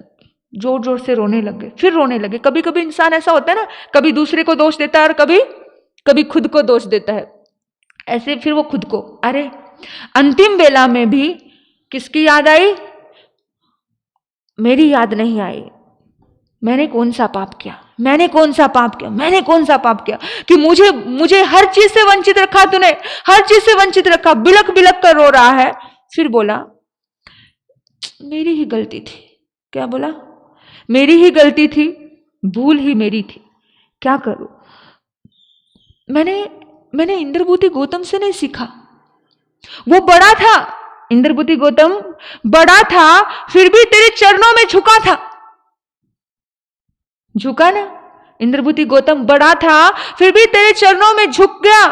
जोर जोर से रोने लगे, फिर रोने लगे। कभी कभी इंसान ऐसा होता है ना, कभी दूसरे को दोष देता है और कभी कभी खुद को दोष देता है। ऐसे फिर वो खुद को, अरे अंतिम वेला में भी किसकी याद आई? मेरी याद नहीं आई। मैंने कौन सा पाप किया, मैंने कौन सा पाप किया, मैंने कौन सा पाप किया कि मुझे हर चीज से वंचित रखा तूने, हर चीज से वंचित रखा। बिलक बिलक कर रो रहा है। फिर बोला मेरी ही गलती थी। क्या बोला? मेरी ही गलती थी, भूल ही मेरी थी, क्या करूं? मैंने इंद्रभूति गौतम से नहीं सीखा। वो बड़ा था, इंद्रभूति गौतम बड़ा था, फिर भी तेरे चरणों में झुका था। झुका ना? इंद्रभूति गौतम बड़ा था, फिर भी तेरे चरणों में झुक गया।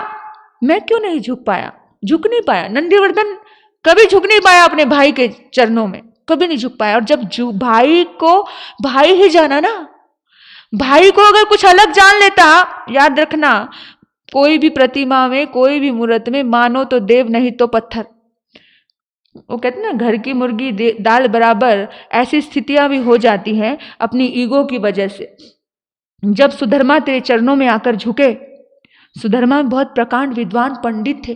मैं क्यों नहीं झुक पाया? झुक नहीं पाया। नंदीवर्धन कभी झुक नहीं पाया अपने भाई के चरणों में, कभी नहीं झुक पाया। और जब भाई को भाई ही जाना ना, भाई को अगर कुछ अलग जान लेता, याद रखना, कोई भी प्रतिमा में, कोई भी मूर्त में मानो तो देव नहीं तो पत्थर। वो कहते ना, घर की मुर्गी दाल बराबर। ऐसी स्थितियां भी हो जाती हैं अपनी ईगो की वजह से। जब सुधर्मा तेरे चरणों में आकर झुके, सुधर्मा बहुत प्रकांड विद्वान पंडित थे,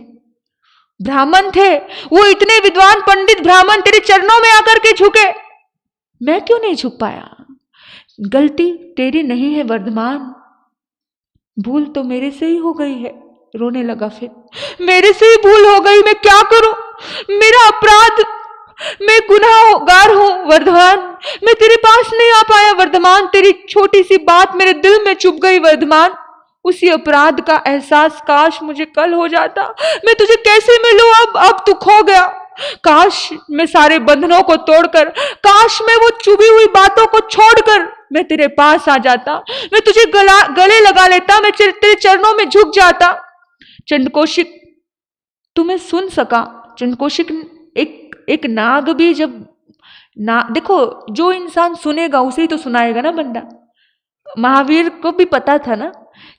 ब्राह्मण थे, वो इतने विद्वान पंडित ब्राह्मण तेरे चरणों में आकर के झुके, मैं क्यों नहीं झुक पाया? गलती तेरी नहीं है वर्धमान, भूल तो मेरे से ही हो गई है। रोने लगा। फिर मेरे से ही भूल हो गई, मैं क्या करूं? मेरा अपराध, मैं गुनाहगार हूं वर्धमान। मैं तेरे पास नहीं आ पाया वर्धमान, तेरी छोटी सी बात मेरे दिल में चुभ गई वर्धमान। उसी अपराध का एहसास काश मुझे कल हो जाता। मैं तुझे कैसे मिलूं अब तू खो गया। काश मैं सारे बंधनों को तोड़कर, काश मैं वो चुभी हुई बातों को छोड़कर मैं तेरे पास आ जाता, मैं तुझे गले लगा लेता, मैं तेरे चरणों में झुक जाता। चंडकौशिक तुम्हें सुन सका। चंडकौशिक एक नाग भी जब देखो, जो इंसान सुनेगा उसे ही तो सुनाएगा ना बंदा। महावीर को भी पता था ना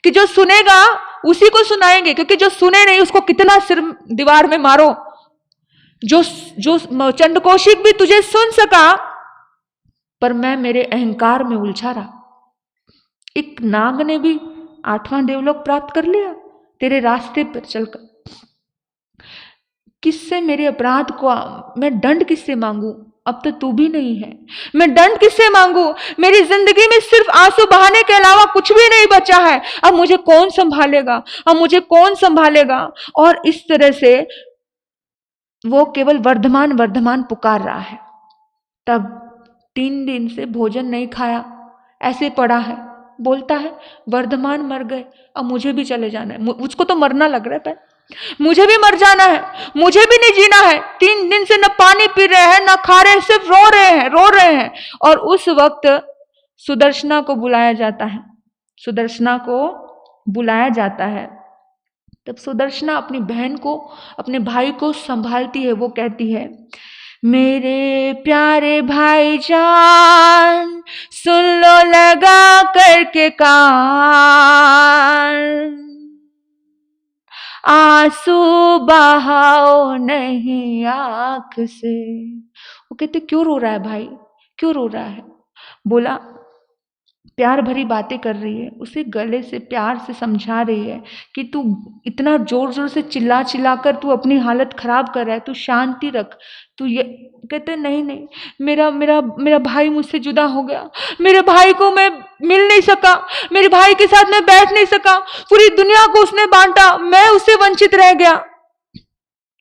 कि जो सुनेगा उसी को सुनाएंगे, क्योंकि जो सुने नहीं उसको कितना सिर दीवार में मारो। जो चंडकौशिक भी तुझे सुन सका, पर मैं मेरे अहंकार में उलझा रहा। एक नाग ने भी 8वां देवलोक प्राप्त कर लिया तेरे रास्ते पर चलकर। किससे मेरे अपराध को मैं दंड किससे मांगू? अब तो तू भी नहीं है, मैं दंड किससे मांगू? मेरी जिंदगी में सिर्फ आंसू बहाने के अलावा कुछ भी नहीं बचा है। अब मुझे कौन संभालेगा, अब मुझे कौन संभालेगा? और इस तरह से वो केवल वर्धमान वर्धमान पुकार रहा है। तब 3 दिन से भोजन नहीं खाया, ऐसे पड़ा है, बोलता है वर्धमान मर गए, अब मुझे भी चले जाना है। मुझको तो मरना लग रहा है, मुझे भी मर जाना है, मुझे भी नहीं जीना है। 3 दिन से न पानी पी रहे हैं, न खा रहे हैं, सिर्फ रो रहे हैं। और उस वक्त सुदर्शना को बुलाया जाता है, सुदर्शना को बुलाया जाता है। तब सुदर्शना अपनी बहन को, अपने भाई को संभालती है। वो कहती है, मेरे प्यारे भाईजान सुन लो लगा करके कान, आंसू बहाओ नहीं आंख से। वो कहते क्यों रो रहा है भाई, क्यों रो रहा है? बोला प्यार भरी बातें कर रही है, उसे गले से प्यार से समझा रही है कि तू इतना जोर जोर से चिल्ला चिल्ला कर तू अपनी हालत खराब कर रहा है, तू शांति रख। तू ये कहते नहीं नहीं, मेरा भाई मुझसे जुदा हो गया, मेरे भाई को मैं मिल नहीं सका, मेरे भाई के साथ मैं बैठ नहीं सका, पूरी दुनिया को उसने बांटा, मैं उससे वंचित रह गया।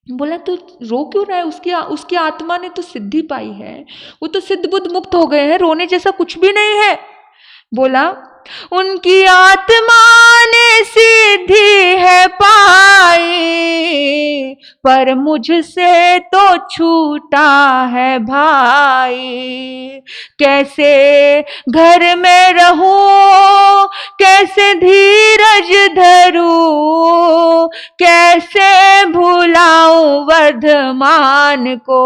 बोला तू रो क्यों रहा है? उसकी आत्मा ने तो सिद्धि पाई है, वो तो सिद्ध बुद्ध मुक्त हो गए हैं, रोने जैसा कुछ भी नहीं है। बोला उनकी आत्मा ने सिद्धि है पाई, पर मुझसे तो छूटा है भाई। कैसे घर में रहूं, कैसे धीरज धरूं, कैसे भुलाऊं वर्धमान को।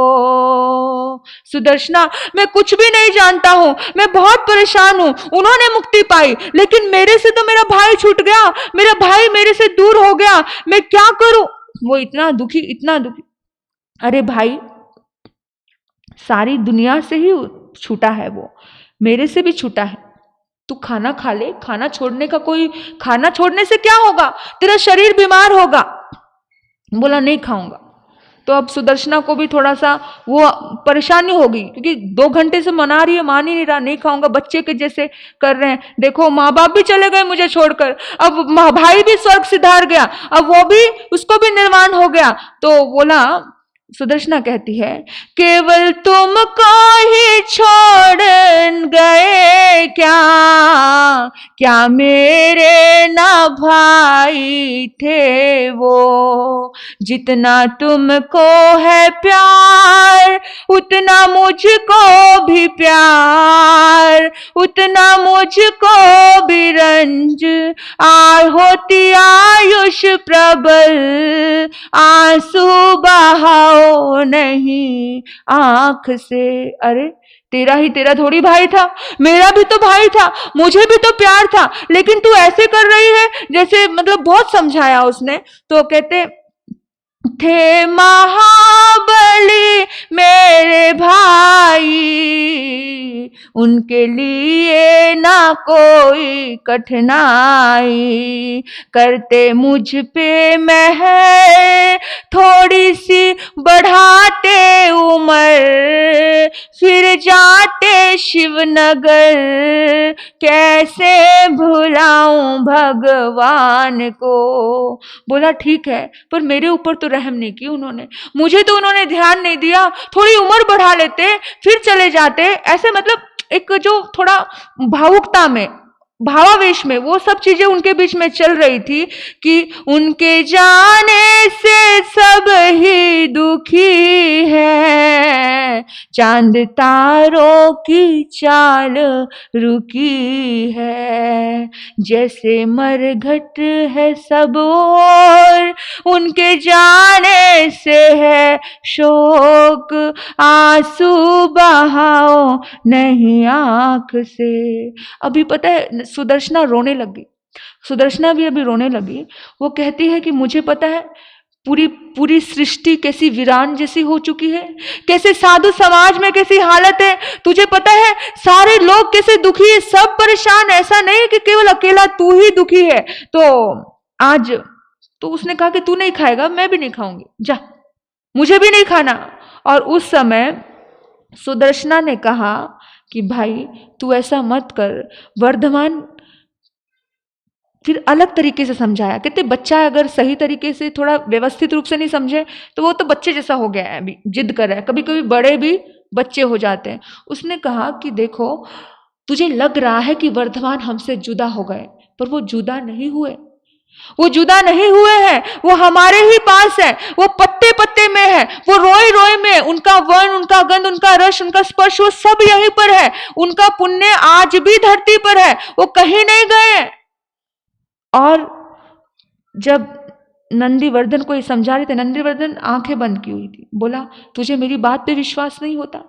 सुदर्शना मैं कुछ भी नहीं जानता हूं, मैं बहुत परेशान हूं। उन्होंने मुक्ति पाई, लेकिन मेरे से तो मेरा भाई छूट गया, मेरा भाई मेरे से दूर हो गया, मैं क्या करूं? वो इतना दुखी, इतना दुखी। अरे भाई, सारी दुनिया से ही छूटा है, वो मेरे से भी छूटा है। तू खाना खा ले, खाना छोड़ने से क्या होगा, तेरा शरीर बीमार होगा। बोला नहीं खाऊंगा। तो अब सुदर्शना को भी थोड़ा सा वो परेशानी होगी, क्योंकि 2 घंटे से मना रही है, मान ही नहीं रहा, नहीं खाऊंगा, बच्चे के जैसे कर रहे हैं। देखो माँ बाप भी चले गए मुझे छोड़कर, अब भाई भी स्वर्ग सिधार गया, अब वो भी, उसको भी निर्वाण हो गया। तो बोला, सुदर्शना कहती है, केवल तुमको ही छोड़ गए क्या मेरे ना भाई थे वो। जितना तुमको है प्यार उतना मुझको भी प्यार, उतना मुझको भी रंज। होती आयुष प्रबल आंसू बहाओ नहीं आंख से। अरे तेरा थोड़ी भाई था, मेरा भी तो भाई था, मुझे भी तो प्यार था, लेकिन तू ऐसे कर रही है जैसे, मतलब बहुत समझाया उसने। तो कहते थे महाबली मेरे भाई, उनके लिए ना कोई कठिनाई, करते मुझ पे मेहर थोड़ी सी बढ़ाते उम्र, फिर जाते शिवनगर, कैसे भुलाऊं भगवान को। बोला ठीक है, पर मेरे ऊपर तो रहम नहीं की उन्होंने, मुझे तो उन्होंने ध्यान नहीं दिया, थोड़ी उम्र बढ़ा लेते फिर चले जाते। ऐसे मतलब एक जो थोड़ा भावुकता में, भावावेश में वो सब चीजें उनके बीच में चल रही थी कि उनके जाने से सब ही दुखी है, चांद तारों की चाल रुकी है, जैसे मरघट है सब और उनके जाने से है शोक, आंसू बहाओ नहीं आंख से। अभी पता है सुदर्शना रोने लगी, सुदर्शना भी अभी रोने लगी। वो कहती है कि मुझे पता है पूरी सृष्टि कैसी वीरान जैसी हो चुकी है, कैसे साधु समाज में कैसी हालत है, तुझे पता है सारे लोग कैसे दुखी है, सब परेशान, ऐसा नहीं कि केवल अकेला तू ही दुखी है। तो आज तो उसने कहा कि तू नहीं खाएगा, मैं भी नहीं खाऊंगी, जा मुझे भी नहीं खाना। और उस समय सुदर्शना ने कहा कि भाई तू ऐसा मत कर। वर्धमान फिर अलग तरीके से समझाया, कहते बच्चा अगर सही तरीके से थोड़ा व्यवस्थित रूप से नहीं समझे तो वो तो बच्चे जैसा हो गया है, अभी जिद कर रहा है, कभी कभी बड़े भी बच्चे हो जाते हैं। उसने कहा कि देखो तुझे लग रहा है कि वर्धमान हमसे जुदा हो गए, पर वो जुदा नहीं हुए, वो जुदा नहीं हुए हैं, वो हमारे ही पास है, वो पत्ते पत्ते में है, वो रोए रोए में, उनका वर्ण, उनका गंध, उनका रस, उनका स्पर्श, वो सब यहीं पर है, उनका पुण्य आज भी धरती पर है, वो कहीं नहीं गए। और जब नंदीवर्धन को ये समझा रहे थे, नंदीवर्धन आंखें बंद की हुई थी। बोला तुझे मेरी बात पे विश्वास नहीं होता,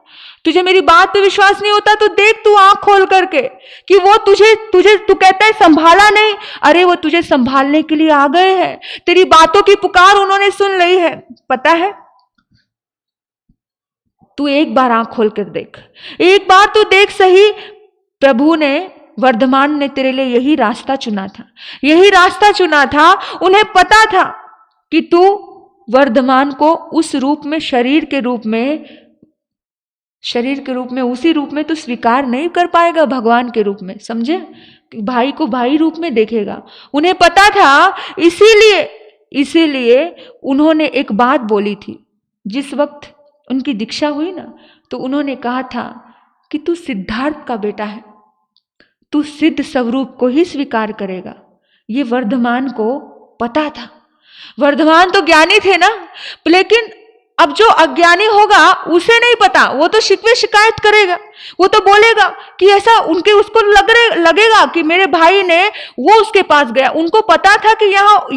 तुझे मेरी बात पे विश्वास नहीं होता तो देख तू आंख खोल करके कि वो तुझे तू कहता है संभाला नहीं, अरे वो तुझे संभालने के लिए आ गए हैं, तेरी बातों की पुकार उन्होंने सुन ली है। पता है तू एक बार आंख खोल कर देख, एक बार तू देख सही, प्रभु ने, वर्धमान ने तेरे लिए यही रास्ता चुना था, यही रास्ता चुना था। उन्हें पता था कि तू वर्धमान को उस रूप में, शरीर के रूप में, उसी रूप में तो स्वीकार नहीं कर पाएगा भगवान के रूप में, समझे, भाई को भाई रूप में देखेगा। उन्हें पता था, इसीलिए उन्होंने एक बात बोली थी। जिस वक्त उनकी दीक्षा हुई ना, तो उन्होंने कहा था कि तू सिद्धार्थ का बेटा है, तू सिद्ध स्वरूप को ही स्वीकार करेगा। ये वर्धमान को पता था। वर्धमान तो ज्ञानी थे ना, लेकिन अब जो अज्ञानी होगा उसे नहीं पता, वो तो शिकवे शिकायत करेगा, वो तो बोलेगा कि ऐसा, उसको लगेगा कि मेरे भाई ने, वो उसके पास गया, उनको पता था कि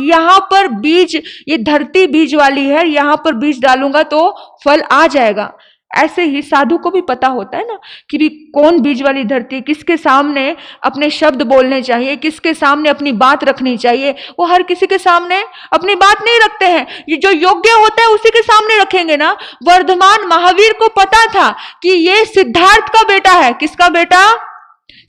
यहाँ पर बीज, ये धरती बीज वाली है, यहाँ पर बीज डालूंगा तो फल आ जाएगा। ऐसे ही साधु को भी पता होता है ना कि भी कौन बीज वाली धरती, किसके सामने अपने शब्द बोलने चाहिए, किसके सामने अपनी बात रखनी चाहिए। वो हर किसी के सामने अपनी बात नहीं रखते हैं, ये जो योग्य होता है उसी के सामने रखेंगे ना। वर्धमान महावीर को पता था कि ये सिद्धार्थ का बेटा है। किसका बेटा?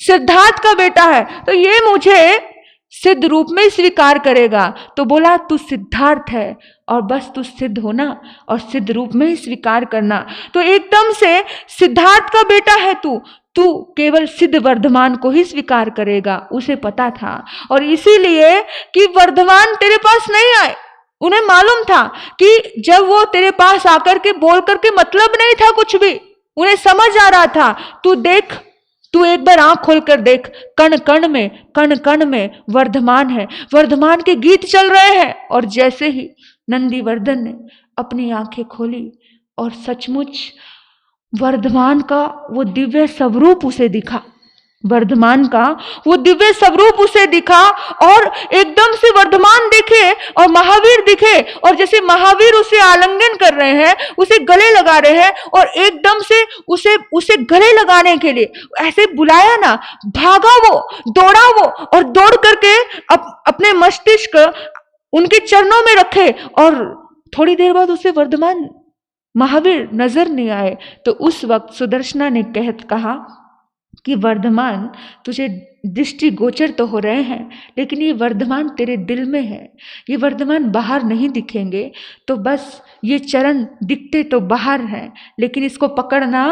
सिद्धार्थ का बेटा है, तो ये मुझे सिद्ध रूप में स्वीकार करेगा। तो बोला तू सिद्धार्थ है और बस तू सिद्ध होना और सिद्ध रूप में ही स्वीकार करना। तो एकदम से सिद्धार्थ का बेटा है तू केवल सिद्ध वर्धमान को ही स्वीकार करेगा, उसे पता था। और इसीलिए कि वर्धमान तेरे पास नहीं आए, उन्हें मालूम था कि जब वो तेरे पास आकर के बोल करके मतलब नहीं था कुछ भी, उन्हें समझ आ रहा था। तू देख, तू एक बार आंख खोलकर देख, कण कण में वर्धमान है, वर्धमान के गीत चल रहे हैं। और जैसे ही नंदीवर्धन ने अपनी आंखें खोली और सचमुच वर्धमान का वो दिव्य स्वरूप उसे दिखा, वर्धमान का वो दिव्य स्वरूप उसे दिखा। और एकदम से वर्धमान दिखे और महावीर दिखे, और जैसे महावीर उसे आलिंगन कर रहे हैं, उसे गले लगा रहे हैं, और एकदम से उसे गले लगाने के लिए ऐसे बुलाया ना, भागा वो, दौड़ा वो, और दौड़ करके अपने मस्तिष्क उनके चरणों में रखे। और थोड़ी देर बाद उसे वर्धमान महावीर नजर नहीं आए। तो उस वक्त सुदर्शना ने कहा कि वर्धमान, तुझे दृष्टि गोचर तो हो रहे हैं, लेकिन ये वर्धमान तेरे दिल में है, ये वर्धमान बाहर नहीं दिखेंगे। तो बस ये चरण दिखते तो बाहर हैं, लेकिन इसको पकड़ना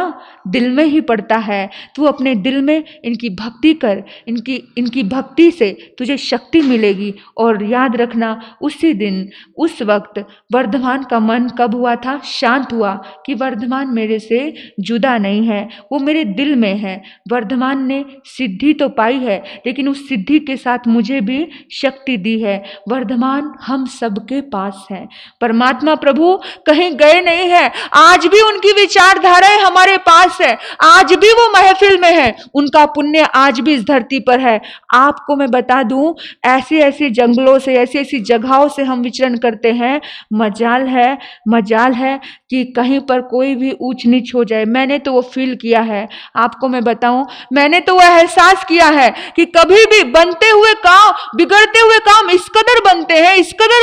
दिल में ही पड़ता है। तू अपने दिल में इनकी भक्ति कर, इनकी भक्ति से तुझे शक्ति मिलेगी। और याद रखना, उसी दिन उस वक्त वर्धमान का मन कब हुआ था? शांत हुआ कि वर्धमान मेरे से जुदा नहीं है, वो मेरे दिल में है। वर्धमान ने सिद्धि तो पाई है, लेकिन उस सिद्धि के साथ मुझे भी शक्ति दी है। वर्धमान हम सबके पास है, परमात्मा प्रभु कहीं गए नहीं है। आज भी उनकी विचारधाराएं हमारे पास है, आज भी वो महफिल में है, उनका पुण्य आज भी इस धरती पर है। आपको मैं बता दूं, ऐसे ऐसे जंगलों से, ऐसी ऐसी जगहों से हम विचरण करते हैं, मजाल है कि कहीं पर कोई भी ऊंच नीच हो जाए। मैंने तो वो फील किया है, आपको मैं बताऊं, मैंने तो वो एहसास किया है कि कभी भी बनते हुए काम, बिगड़ते हुए काम इस कदर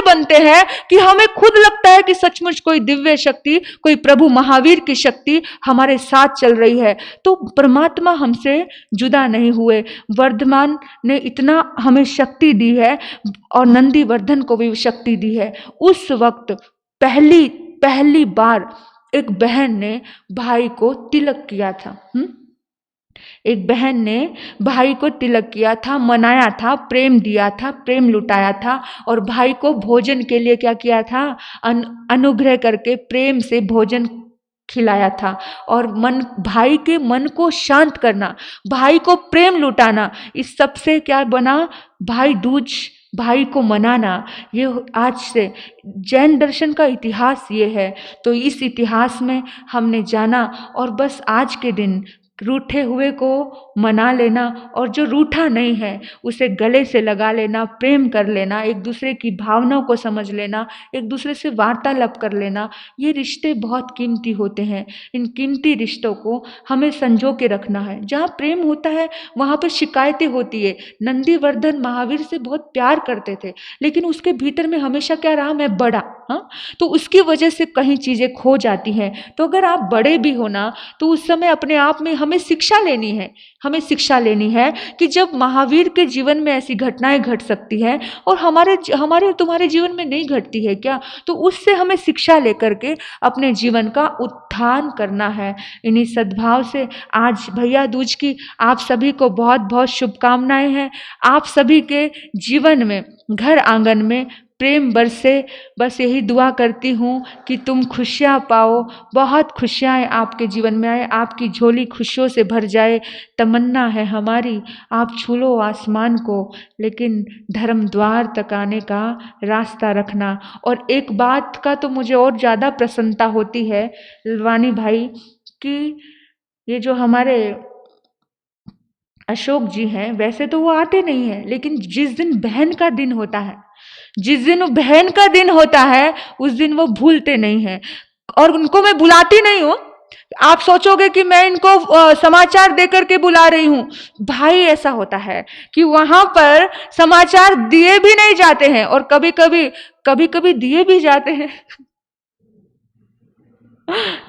बनते हैं कि हमें खुद लगता है कि सचमुच कोई दिव्य शक्ति, कोई प्रभु महावीर की शक्ति हमारे साथ चल रही है। तो परमात्मा हमसे जुदा नहीं हुए। वर्धमान ने इतना हमें शक्ति दी है, और नंदीवर्धन को भी शक्ति दी है। उस वक्त पहली बार एक बहन ने भाई को तिलक किया था। एक बहन ने भाई को तिलक किया था, मनाया था, प्रेम दिया था, प्रेम लुटाया था। और भाई को भोजन के लिए क्या किया था? अनुग्रह करके प्रेम से भोजन खिलाया था। और भाई के मन को शांत करना, भाई को प्रेम लुटाना, इस सब से क्या बना? भाई दूज, भाई को मनाना। ये आज से जैन दर्शन का इतिहास ये है। तो इस इतिहास में हमने जाना, और बस आज के दिन रूठे हुए को मना लेना, और जो रूठा नहीं है उसे गले से लगा लेना, प्रेम कर लेना, एक दूसरे की भावनाओं को समझ लेना, एक दूसरे से वार्तालाप कर लेना। ये रिश्ते बहुत कीमती होते हैं। इन कीमती रिश्तों को हमें संजो के रखना है। जहाँ प्रेम होता है वहाँ पर शिकायतें होती है। नंदीवर्धन महावीर से बहुत प्यार करते थे, लेकिन उसके भीतर में हमेशा क्या रहा? मैं बड़ा। तो उसकी वजह से कहीं चीज़ें खो जाती हैं। तो अगर आप बड़े भी हो ना, तो उस समय अपने आप में हमें शिक्षा लेनी है कि जब महावीर के जीवन में ऐसी घटनाएं घट सकती हैं और हमारे तुम्हारे जीवन में नहीं घटती है क्या, तो उससे हमें शिक्षा लेकर के अपने जीवन का उत्थान करना है। इन्हीं सद्भाव से आज भैया दूज की आप सभी को बहुत बहुत शुभकामनाएं हैं। आप सभी के जीवन में, घर आंगन में प्रेम बरसे, बस यही दुआ करती हूँ कि तुम खुशियाँ पाओ, बहुत खुशियाँ आपके जीवन में आए, आपकी झोली खुशियों से भर जाए। तमन्ना है हमारी आप छू लो आसमान को, लेकिन धर्म द्वार तक आने का रास्ता रखना। और एक बात का तो मुझे और ज़्यादा प्रसन्नता होती है ललवानी भाई, कि ये जो हमारे अशोक जी हैं, वैसे तो वो आते नहीं हैं, लेकिन जिस दिन बहन का दिन होता है, उस दिन वो भूलते नहीं हैं। और उनको मैं बुलाती नहीं हूँ, आप सोचोगे कि मैं इनको समाचार देकर के बुला रही हूं। भाई ऐसा होता है कि वहां पर समाचार दिए भी नहीं जाते हैं और कभी कभी दिए भी जाते हैं।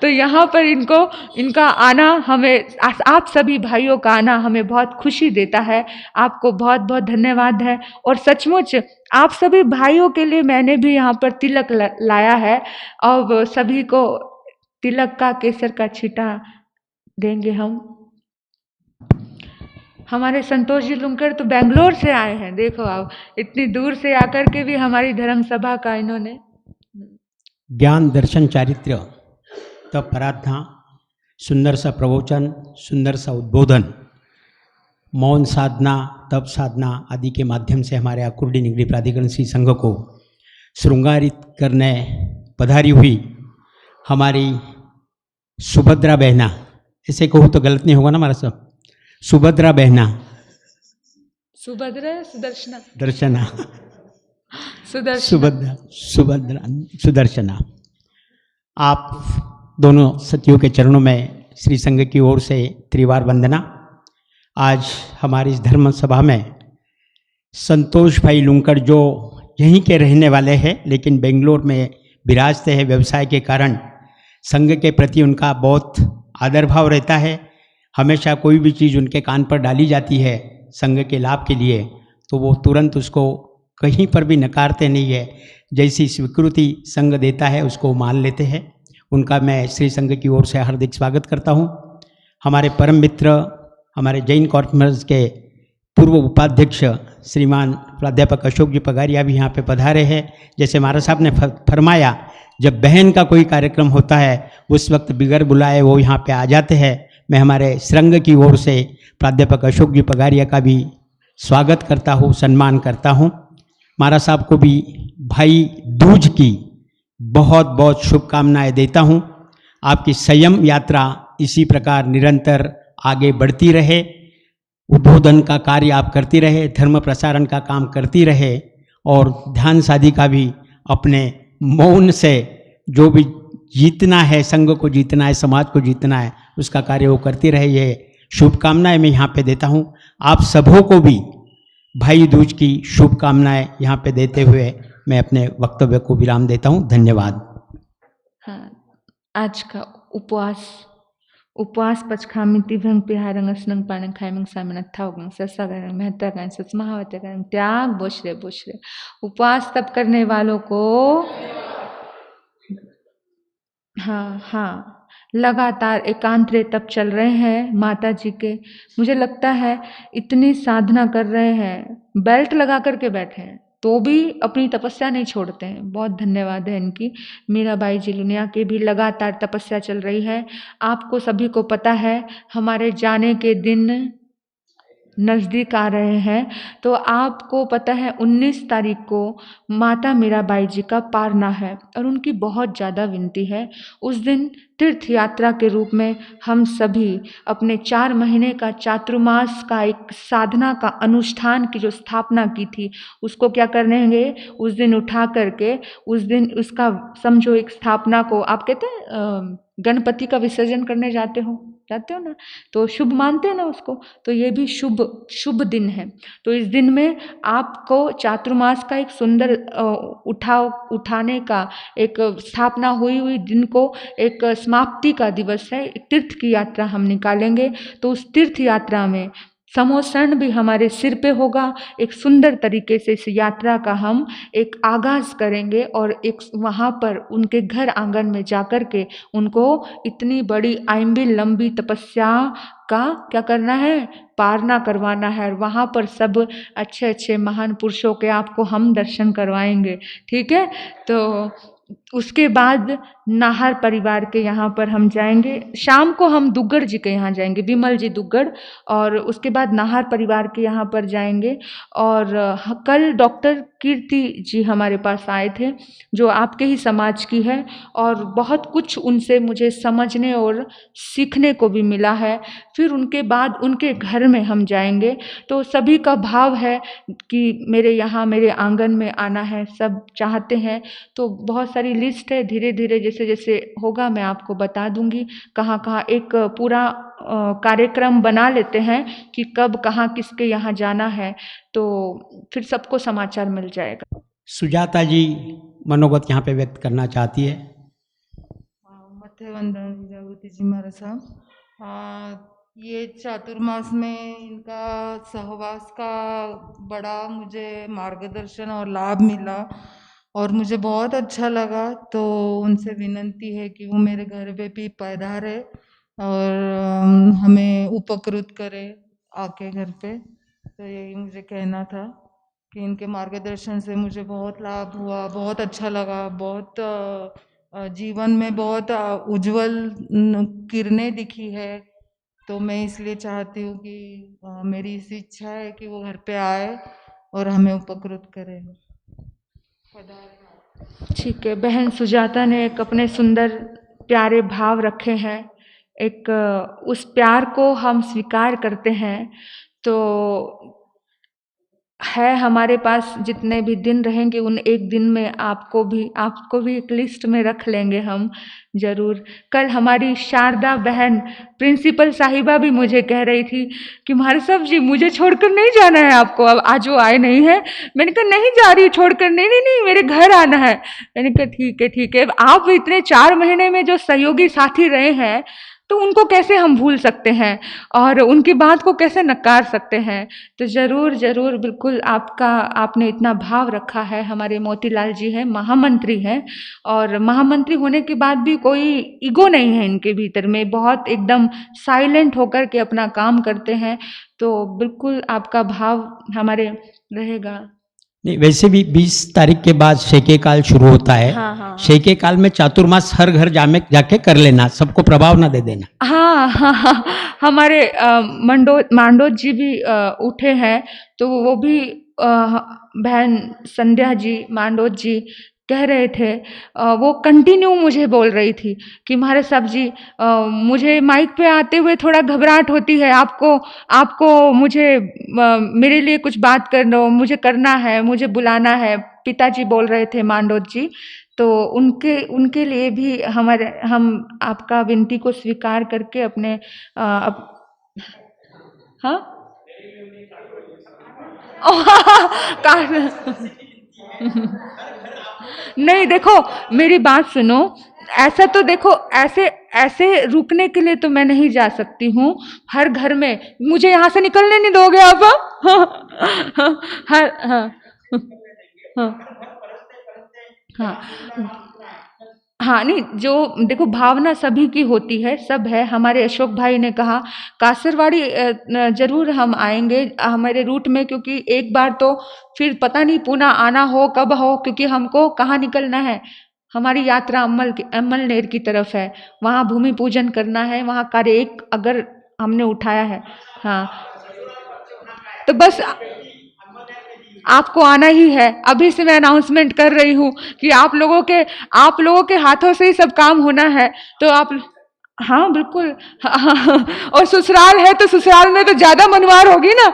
तो यहाँ पर इनका आना हमें, आप सभी भाइयों का आना हमें बहुत खुशी देता है। आपको बहुत बहुत धन्यवाद है। और सचमुच आप सभी भाइयों के लिए मैंने भी यहाँ पर तिलक लाया है। अब सभी को तिलक का केसर का छींटा देंगे हम। हमारे संतोष जी लुंकर तो बेंगलोर से आए हैं, देखो आप, इतनी दूर से आकर के भी हमारी धर्म सभा का इन्होंने ज्ञान दर्शन चारित्र्य तब प्रार्थना, सुंदर सा प्रवचन, सुंदर सा उद्बोधन, मौन साधना, तप साधना आदि के माध्यम से हमारे आकुर्डी निगड़ी प्राधिकरण श्री संघ को श्रृंगारित करने पधारी हुई हमारी सुभद्रा बहना, ऐसे कहूँ तो गलत नहीं होगा ना हमारा सब, सुभद्रा बहना, सुभद्रा सुदर्शना, दर्शना, सुदर्शना, सुदर्शना, आप दोनों सतियों के चरणों में श्री संघ की ओर से त्रिवार वंदना। आज हमारी इस धर्म सभा में संतोष भाई लुंकर जो यहीं के रहने वाले हैं लेकिन बेंगलोर में विराजते हैं, व्यवसाय के कारण संघ के प्रति उनका बहुत आदर भाव रहता है। हमेशा कोई भी चीज़ उनके कान पर डाली जाती है संघ के लाभ के लिए तो वो तुरंत उसको कहीं पर भी नकारते नहीं है। जैसी स्वीकृति संघ देता है उसको मान लेते हैं। उनका मैं श्री संघ की ओर से हार्दिक स्वागत करता हूं। हमारे परम मित्र, हमारे जैन कॉन्फ्रेंस के पूर्व उपाध्यक्ष श्रीमान प्राध्यापक अशोक जी पगारिया भी यहाँ पे पधारे हैं। जैसे महाराज साहब ने फरमाया, जब बहन का कोई कार्यक्रम होता है उस वक्त बिगर बुलाए वो यहाँ पे आ जाते हैं। मैं हमारे संघ की ओर से प्राध्यापक अशोक जी पगारिया का भी स्वागत करता हूँ, सम्मान करता हूँ। महाराज साहब को भी भाई दूज की बहुत बहुत शुभकामनाएं देता हूँ। आपकी संयम यात्रा इसी प्रकार निरंतर आगे बढ़ती रहे, उद्बोधन का कार्य आप करती रहे, धर्म प्रसारण का काम करती रहे और ध्यान साधी का भी अपने मौन से जो भी जीतना है, संघ को जीतना है, समाज को जीतना है, उसका कार्य वो करती रहे। ये शुभकामनाएं मैं यहाँ पे देता हूँ। आप सबों को भी भाई दूज की शुभकामनाएं यहाँ पे देते हुए मैं अपने वक्तव्य को विराम देता हूँ। धन्यवाद। हाँ, आज का उपवास पचखामी तिभंग पिहारंग स्नंग पाणंग खायमंग सामन थावगंग ससागंग महतागंग सचमहावतगंग त्याग बोशरे बोशरे। उपवास तब करने वालों को हाँ लगातार एकांतरे तप चल रहे हैं माता जी के। मुझे लगता है इतनी साधना कर रहे हैं, बेल्ट लगा करके बैठे हैं तो भी अपनी तपस्या नहीं छोड़ते हैं। बहुत धन्यवाद है इनकी। मीराबाई जी लुनिया की भी लगातार तपस्या चल रही है। आपको सभी को पता है हमारे जाने के दिन नज़दीक आ रहे हैं। तो आपको पता है 19 तारीख को माता मीराबाई जी का पारना है और उनकी बहुत ज़्यादा विनती है। उस दिन तीर्थ यात्रा के रूप में हम सभी अपने 4 महीने का चातुर्मास का एक साधना का अनुष्ठान की जो स्थापना की थी उसको क्या करेंगे, उस दिन उठा करके उस दिन उसका समझो एक स्थापना को आप कहते हैं गणपति का विसर्जन करने जाते हो ना, तो शुभ मानते हैं ना उसको। तो ये भी शुभ दिन है। तो इस दिन में आपको चातुर्मास का एक सुंदर उठाने का एक स्थापना हुई दिन को एक समाप्ति का दिवस है। एक तीर्थ की यात्रा हम निकालेंगे। तो उस तीर्थ यात्रा में समोसण भी हमारे सिर पे होगा। एक सुंदर तरीके से इस यात्रा का हम एक आगाज़ करेंगे और एक वहाँ पर उनके घर आंगन में जाकर के उनको इतनी बड़ी आइम्बी लंबी तपस्या का क्या करना है, पारना करवाना है। और वहाँ पर सब अच्छे अच्छे महान पुरुषों के आपको हम दर्शन करवाएंगे। ठीक है। तो उसके बाद नाहर परिवार के यहाँ पर हम जाएंगे। शाम को हम दुग्गड़ जी के यहाँ जाएंगे, विमल जी दुग्गड़, और उसके बाद नाहर परिवार के यहाँ पर जाएंगे। और कल डॉक्टर कीर्ति जी हमारे पास आए थे जो आपके ही समाज की है और बहुत कुछ उनसे मुझे समझने और सीखने को भी मिला है। फिर उनके बाद उनके घर में हम जाएंगे। तो सभी का भाव है कि मेरे यहाँ मेरे आंगन में आना है, सब चाहते हैं। तो बहुत सारी लिस्ट है, धीरे धीरे जैसे जैसे होगा मैं आपको बता दूंगी। कहाँ कहाँ एक पूरा कार्यक्रम बना लेते हैं कि कब कहाँ किसके यहाँ जाना है, तो फिर सबको समाचार मिल जाएगा। सुजाता जी मनोगत यहाँ पे व्यक्त करना चाहती है। मध्य वंदन जागृति जी महाराज साहब, ये चातुर्मास में इनका सहवास का बड़ा मुझे मार्गदर्शन और लाभ मिला और मुझे बहुत अच्छा लगा। तो उनसे विनंती है कि वो मेरे घर पे भी पधारे और हमें उपकृत करे आके घर पे। तो यही मुझे कहना था कि इनके मार्गदर्शन से मुझे बहुत लाभ हुआ, बहुत अच्छा लगा, बहुत जीवन में बहुत उज्जवल किरणें दिखी है। तो मैं इसलिए चाहती हूँ कि मेरी इसी इच्छा है कि वो घर पे आए और हमें उपकृत करे। ठीक है, बहन सुजाता ने एक अपने सुंदर प्यारे भाव रखे हैं, एक उस प्यार को हम स्वीकार करते हैं। तो है हमारे पास जितने भी दिन रहेंगे उन एक दिन में आपको भी एक लिस्ट में रख लेंगे हम ज़रूर। कल हमारी शारदा बहन प्रिंसिपल साहिबा भी मुझे कह रही थी कि महाराज साहब जी मुझे छोड़कर नहीं जाना है आपको, अब आज वो आए नहीं है। मैंने कहा नहीं जा रही छोड़कर, नहीं नहीं नहीं मेरे घर आना है। मैंने कहा ठीक है ठीक है। आप इतने 4 महीने में जो सहयोगी साथी रहे हैं तो उनको कैसे हम भूल सकते हैं और उनकी बात को कैसे नकार सकते हैं। तो ज़रूर ज़रूर बिल्कुल आपने इतना भाव रखा है। हमारे मोतीलाल जी हैं, महामंत्री हैं, और महामंत्री होने के बाद भी कोई ईगो नहीं है इनके भीतर में, बहुत एकदम साइलेंट होकर के अपना काम करते हैं। तो बिल्कुल आपका भाव हमारे रहेगा। नहीं, वैसे भी 20 तारीख के बाद शेके काल शुरू होता है। हाँ। शेके काल में चातुर्मास हर घर जाके कर लेना, सबको प्रभाव ना दे देना। हाँ, हमारे मांडोत जी भी उठे हैं, तो वो भी बहन संध्या जी मांडोत जी कह रहे थे, वो कंटिन्यू मुझे बोल रही थी कि महाराज साहब जी मुझे माइक पे आते हुए थोड़ा घबराहट होती है, आपको मुझे मेरे लिए कुछ बात मुझे करना है, मुझे बुलाना है। पिताजी बोल रहे थे मांडोत जी, तो उनके लिए भी हम आपका विनती को स्वीकार करके अपने हाँ नहीं देखो मेरी बात सुनो, ऐसा तो देखो ऐसे रुकने के लिए तो मैं नहीं जा सकती हूँ हर घर में। मुझे यहाँ से निकलने नहीं दोगे आप? हाँ नहीं, जो देखो भावना सभी की होती है, सब है। हमारे अशोक भाई ने कहा कासरवाड़ी जरूर हम आएंगे हमारे रूट में, क्योंकि एक बार तो फिर पता नहीं पुनः आना हो कब हो, क्योंकि हमको कहाँ निकलना है। हमारी यात्रा अम्मलनेर की तरफ है, वहाँ भूमि पूजन करना है, वहाँ कार्य एक अगर हमने उठाया है। हाँ तो बस आपको आना ही है। अभी से मैं अनाउंसमेंट कर रही हूँ कि आप लोगों के हाथों से ही सब काम होना है। तो आप हाँ बिल्कुल और ससुराल है तो ससुराल में तो ज्यादा मनवार होगी ना,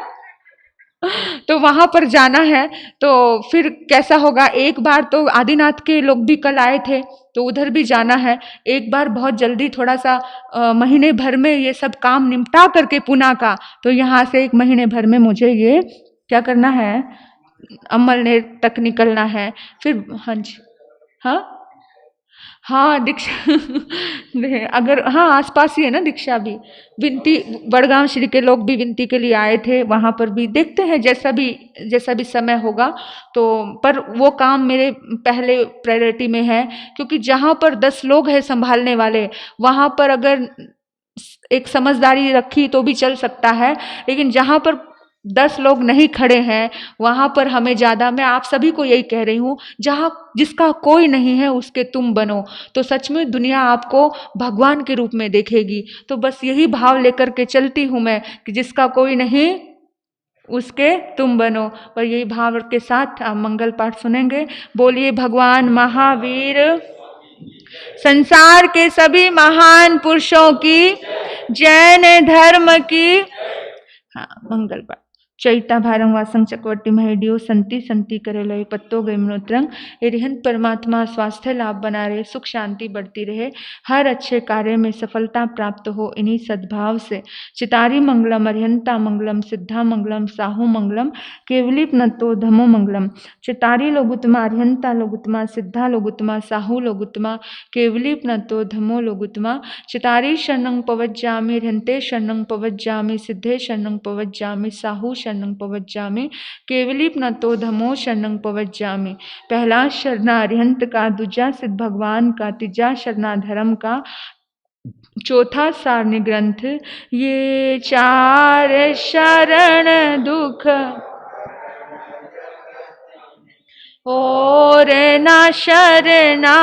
तो वहां पर जाना है। तो फिर कैसा होगा, एक बार तो आदिनाथ के लोग भी कल आए थे, तो उधर भी जाना है। एक बार बहुत जल्दी थोड़ा सा महीने भर में ये सब काम निपटा करके पुणे का, तो यहाँ से 1 महीने भर में मुझे ये क्या करना है, अम्मलनेर तक निकलना है। फिर हाँ जी हाँ दीक्षा अगर हाँ आसपास ही है ना दीक्षा भी। विनती बड़गांव श्री के लोग भी विनती के लिए आए थे, वहाँ पर भी देखते हैं जैसा भी समय होगा। तो पर वो काम मेरे पहले प्रायोरिटी में है, क्योंकि जहाँ पर 10 लोग हैं संभालने वाले, वहाँ पर अगर एक समझदारी रखी तो भी चल सकता है, लेकिन जहाँ पर 10 लोग नहीं खड़े हैं वहाँ पर हमें ज़्यादा, मैं आप सभी को यही कह रही हूँ, जहाँ जिसका कोई नहीं है उसके तुम बनो, तो सच में दुनिया आपको भगवान के रूप में देखेगी। तो बस यही भाव लेकर के चलती हूँ मैं कि जिसका कोई नहीं उसके तुम बनो। और यही भाव के साथ आप मंगल पाठ सुनेंगे। बोलिए भगवान महावीर संसार के सभी महान पुरुषों की जैन धर्म की। हाँ, मंगल पाठ। चैता भारंग वासंग चक्रवर्ती महडियो संति संति करे लय पत्तो गए मनोत्रंग। एरिहंत परमात्मा स्वास्थ्य लाभ बना रहे, सुख शांति बढ़ती रहे, हर अच्छे कार्य में सफलता प्राप्त हो इन्हीं सद्भाव से। चितारी मंगलम अरिहंता मंगलम सिद्धा मंगलम साहू मंगलम केवली प्नतो धमो मंगलम। चितारी लोगुतमा अरिहंता लोगुतमा सिद्धा लोगुतमा साहू लोगुतमा केवली प्नतो धमो लोगुतमा। चितारी शरणं पवज्जामि अरिहंते शरणं पवज्जामि सिद्धे शरणं पवज्जामि साहू शरणं पवज्जामि केवली प्नतो धमो शरणं पवज्जामि। पहला शरणा अरिहंत का, दूजा सिद्ध भगवान का, तीजा शरणा धर्म का, चौथा सारणी ग्रंथ। ये चार शरण दुख और न शरणा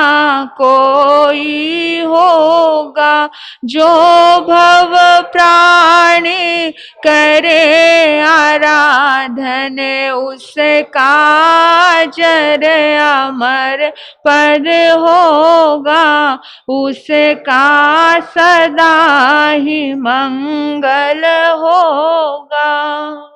कोई होगा। जो भव प्राणी करे आराधन उसका जर अमर पद होगा। उसका सदा ही मंगल होगा।